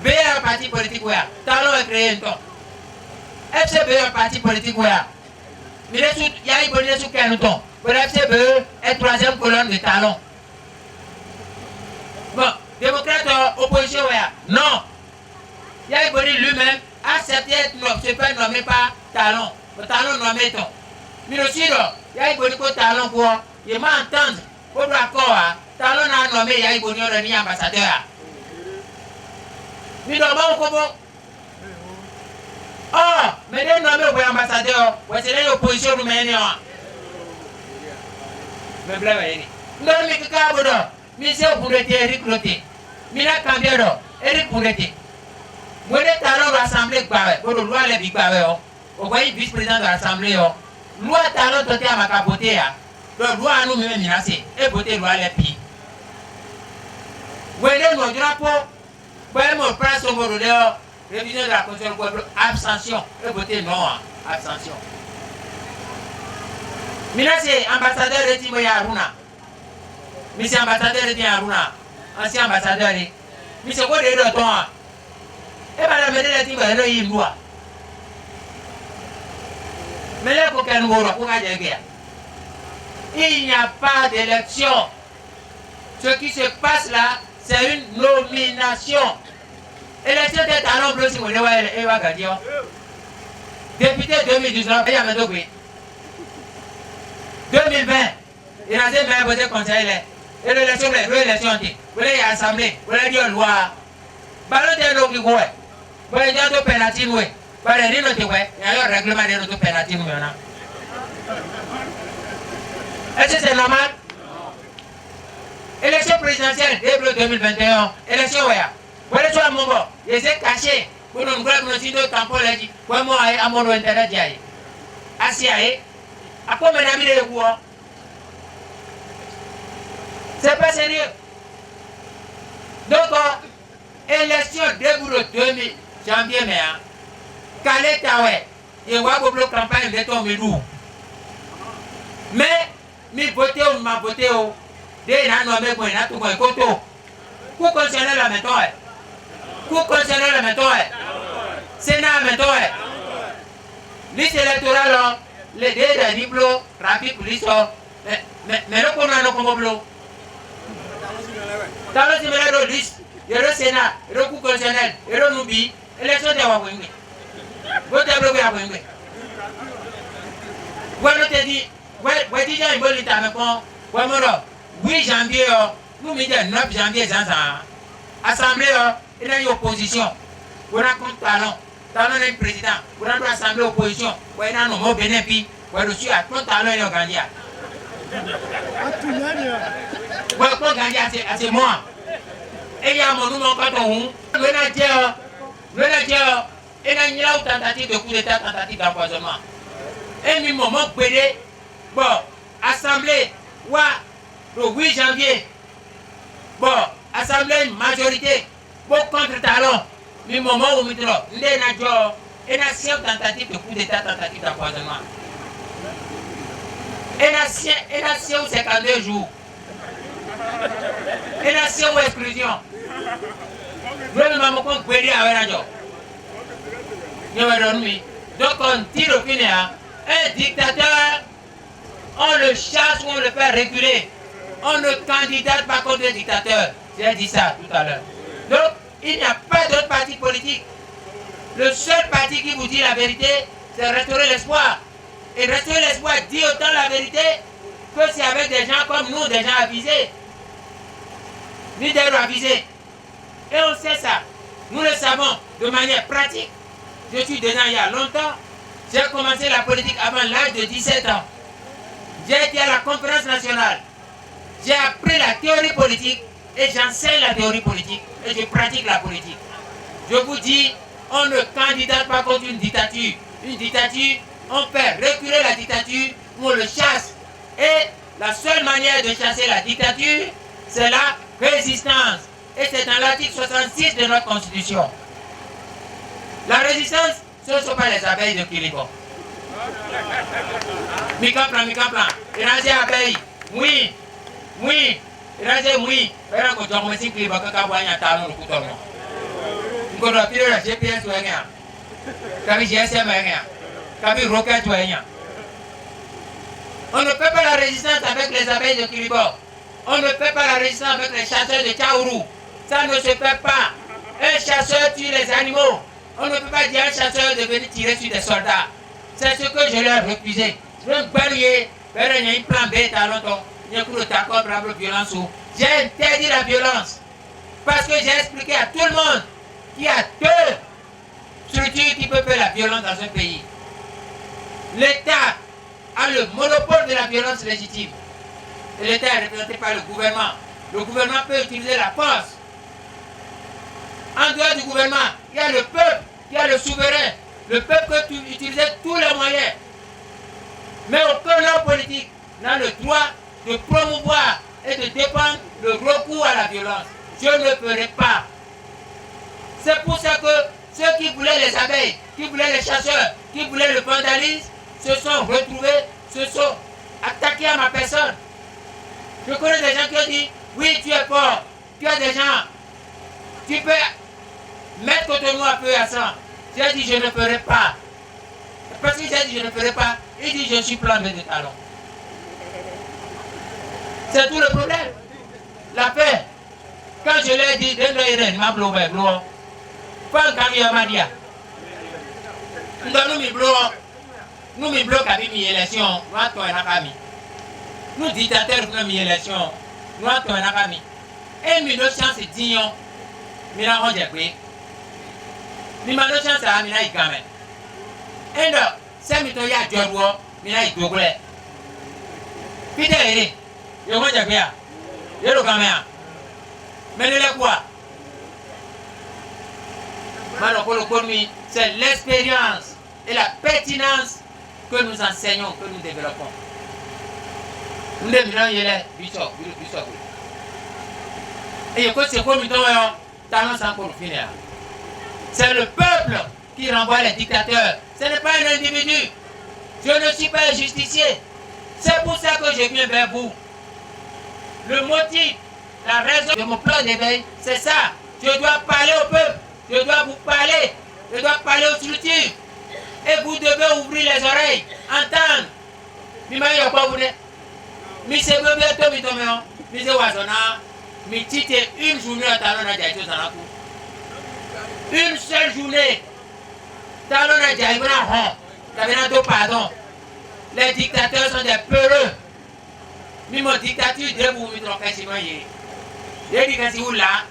BA, parti politique, oui. Talon est créé un temps. FCBE, parti politique, oui. Mais il y a une bonne sous quel temps. Le FCBE est troisième colonne de Talon. Bon, démocrate, opposition, oui. Non. Il y a une bonne lui-même accepté de se faire nommer par Talon. Le Talon nommé ton. Mais aussi, il y a une bonne Talon quoi. Il m'a entendu. Pour l'accord, Talon a nommé il y a une bonne ambassadeur. Mais normalement, comment? Oh, mais les nommés pour ambassadeur, c'est l'opposition roumaine. Mais blague, non, mais que Kabodo, mais c'est pour le Eric Loté. Mais là, quand bien, Eric Pouleté. Moi, les talons de l'Assemblée, pour le loi, les big barres, vous voyez, vice-président de l'Assemblée, loi talon toté à ma capoté, le loi à nous-mêmes menacé, et voter loi les pieds. Vous voyez, mon drapeau, vous voyez, mon place au Bordeaux, révision de la Constitution, abstention, et voter non, abstention. Menacé, ambassadeur de Timoya Aruna. Monsieur ambassadeur de Aruna, ancien ambassadeur, monsieur quoi de temps? Et bien, la médaille de Timoya, il y a mais là, il n'y a pas d'élection. Ce qui se passe là, c'est une nomination. Élection des talons bleus, si vous voulez, député 2019, il y a 2020, il y a des voté conseil. Et l'élection, l'élection, vous avez assemblée, vous avez dit loi. Ballon de l'eau qui vous avez dit un pénalty, oui. Il y a un règlement de notre pénalité. Est-ce que c'est normal? Élection présidentielle, début 2021. Élection, oui. Vous allez sur mon bord. Il s'est caché. Pour nous voir nous signer le tampon, il a dit, pour moi, à mon internet, il y a assis à quoi mes amis les voix? C'est pas sérieux. Donc, élection début 2000 janvier, mais Calais Taoué, et Waboblo campagne de ton Milou. Mais, mi voté ou ma voté ou, dès n'a nommé pour un tout bon coteau. Pour concerner la méthode. Pour concerner la méthode. Sénat méthode. Liste électorale, les deux diplômes, rapide pour l'histoire. Mais le qu'on a nos combos. Dans le séminaire de liste, il y a le Sénat, le coup concerné, et le Noubi, élection de Wawingi. Vous avez bloqué à Wawingi. Vous avez dit, vous avez dit, il y a un bon 8 janvier, nous mettons 9 janvier, Assemblée, il y a une opposition. Vous avez un talon. Talon est président. Vous avez une assemblée opposition. Vous avez un homme bénéfice. Vous avez reçu à ton talon et le Gandia. Vous avez un Gandia, c'est moi. Et il y a mon nom quand on le Nadia, et il y a une tentative de coup d'état, tentative d'empoisonnement. Et mi moment pédé, bon, assemblée, le 8 janvier, bon, assemblée majorité, bon, contre talon, mi moment où il y a une tentative de coup d'état, tentative d'empoisonnement. Et il y a 52 jours. Et nation ou exclusion. Nous avons compris avec la donc on tire au final. Un dictateur, on le chasse ou on le fait reculer. On ne candidate pas contre le dictateur. J'ai dit ça tout à l'heure. Donc il n'y a pas d'autre parti politique. Le seul parti qui vous dit la vérité, c'est restaurer l'espoir. Et restaurer l'espoir dit autant la vérité que c'est avec des gens comme nous, des gens avisés. Leaders avisés. Et on sait ça. Nous le savons de manière pratique. Je suis dedans il y a longtemps. J'ai commencé la politique avant l'âge de 17 ans. J'ai été à la conférence nationale. J'ai appris la théorie politique et j'enseigne la théorie politique et je pratique la politique. Je vous dis, on ne candidate pas contre une dictature. Une dictature, on fait reculer la dictature ou on le chasse. Et la seule manière de chasser la dictature, c'est la résistance. Et c'est dans l'article 66 de notre Constitution. La résistance, ce ne sont pas les abeilles de Kilibo. Mikaplan. Il a dit abeilles. Oui. Il a dit oui. Il a dit que je suis talon le couteau. Il a dit que GPS ou rien. Kabi GSM rien. Kabi roquette ou rien. On ne peut pas la résistance avec les abeilles de Kilibo. On ne peut pas la résistance avec les chasseurs de Tchaourou. Ça ne se fait pas. Un chasseur tue les animaux. On ne peut pas dire à un chasseur de venir tirer sur des soldats. C'est ce que je leur ai refusé. Je veux balayer, il y a un plan B, il y a un coup de tacon, violence. J'ai interdit la violence. Parce que j'ai expliqué à tout le monde qu'il y a deux structures qui peuvent faire la violence dans un pays. L'État a le monopole de la violence légitime. Et l'État est représenté par le gouvernement. Le gouvernement peut utiliser la force. En dehors du gouvernement, il y a le peuple, il y a le souverain. Le peuple peut utiliser tous les moyens. Mais aucun homme politique n'a le droit de promouvoir et de défendre le recours à la violence. Je ne le ferai pas. C'est pour ça que ceux qui voulaient les abeilles, qui voulaient les chasseurs, qui voulaient le vandalisme, se sont retrouvés, se sont attaqués à ma personne. Je connais des gens qui ont dit, oui, tu es fort, tu as des gens, tu peux mettre Cotonou à feu et à sang. J'ai dit, je ne ferai pas. Parce que j'ai dit, je ne ferai pas, il dit, je suis plombé de talons. C'est tout le problème. La paix. Quand je l'ai dit, il m'a bloqué. Quand il m'a dit, nous me bloquons avec mes élections, nous avons un ami. Nous dictateurs nous avons une élection, nous avons un ami. Et nous avons chance de dire, nous avons un ami. Nous avons chance de dire, nous avons un ami. Et donc, si nous avons un job, nous avons un job. Peter, nous avons un ami. Nous avons un ami. Mais nous avons quoi? C'est l'expérience et la pertinence que nous enseignons, que nous développons. Nous développons les bishops. Et c'est le peuple qui renvoie les dictateurs. Ce n'est pas un individu. Je ne suis pas un justicier. C'est pour ça que je viens vers vous. Le motif, la raison de mon plan d'éveil, c'est ça. Je dois parler au peuple. Je dois vous parler. Je dois parler aux structures. Et vous devez ouvrir les oreilles, entendre. Une journée à talon à Djaïto Zanakou. Une seule journée. Talon à Djaïto Zanakou. Pardon. Les dictateurs sont des peureux. Mais mon dictature, je vous mettre en fait, je dis que si vous là,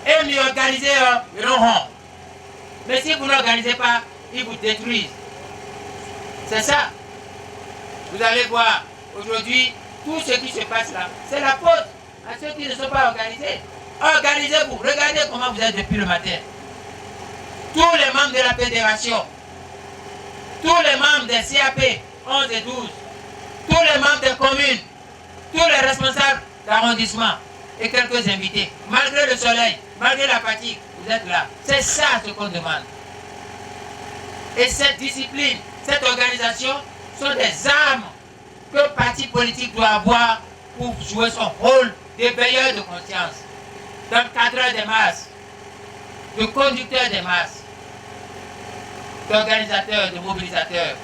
et nous organisez, mais si vous n'organisez pas, ils vous détruisent. C'est ça. Vous allez voir, aujourd'hui, tout ce qui se passe là, c'est la faute à ceux qui ne sont pas organisés. Organisez-vous, regardez comment vous êtes depuis le matin. Tous les membres de la fédération, tous les membres des CAP 11 et 12, tous les membres des communes, tous les responsables d'arrondissement et quelques invités, malgré le soleil, malgré la fatigue, vous êtes là. C'est ça ce qu'on demande. Et cette discipline, cette organisation sont des armes que le parti politique doit avoir pour jouer son rôle d'éveilleur de conscience, d'encadreur des masses, de conducteur des masses, d'organisateur, de mobilisateur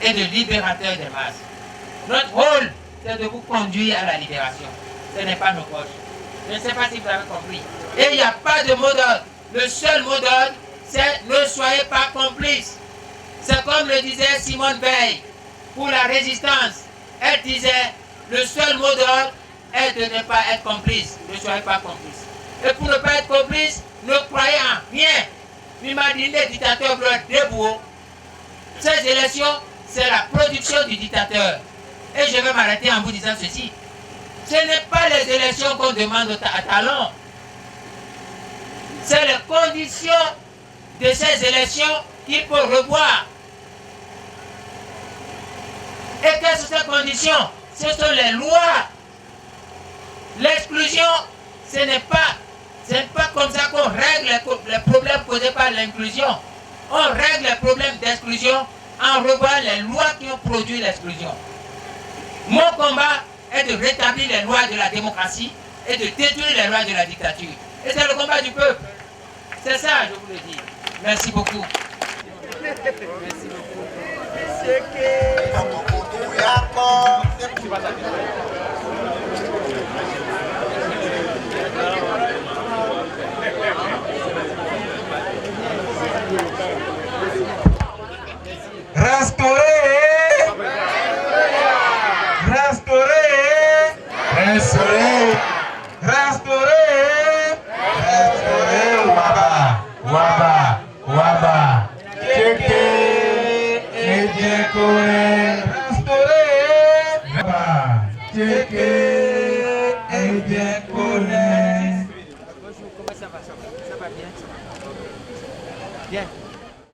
et de libérateur des masses. Notre rôle, c'est de vous conduire à la libération. Ce n'est pas nos poches. Je ne sais pas si vous avez compris. Et il n'y a pas de mot d'ordre. Le seul mot d'ordre, c'est ne soyez pas complices. C'est comme le disait Simone Veil pour la résistance. Elle disait, le seul mot d'ordre est de ne pas être complice. Ne soyez pas complice. Et pour ne pas être complice, ne croyez en rien. Imaginez les dictateurs veulent debout. Ces élections, c'est la production du dictateur. Et je vais m'arrêter en vous disant ceci. Ce n'est pas les élections qu'on demande à talons. C'est les conditions de ces élections qu'il faut revoir. Et quelles sont ces conditions? Ce sont les lois. L'exclusion, ce n'est pas comme ça qu'on règle les problèmes causés par l'inclusion. On règle les problèmes d'exclusion en revoyant les lois qui ont produit l'exclusion. Mon combat est de rétablir les lois de la démocratie et de détruire les lois de la dictature. Et c'est le combat du peuple. C'est ça, je vous le dis. Merci beaucoup. Merci beaucoup. Restaurer, restaurer, restaurer, restaurer, restaurer, Waba, Waba, Waba, Tchéké, et Djekore, restaurer, Waba, Tchéké.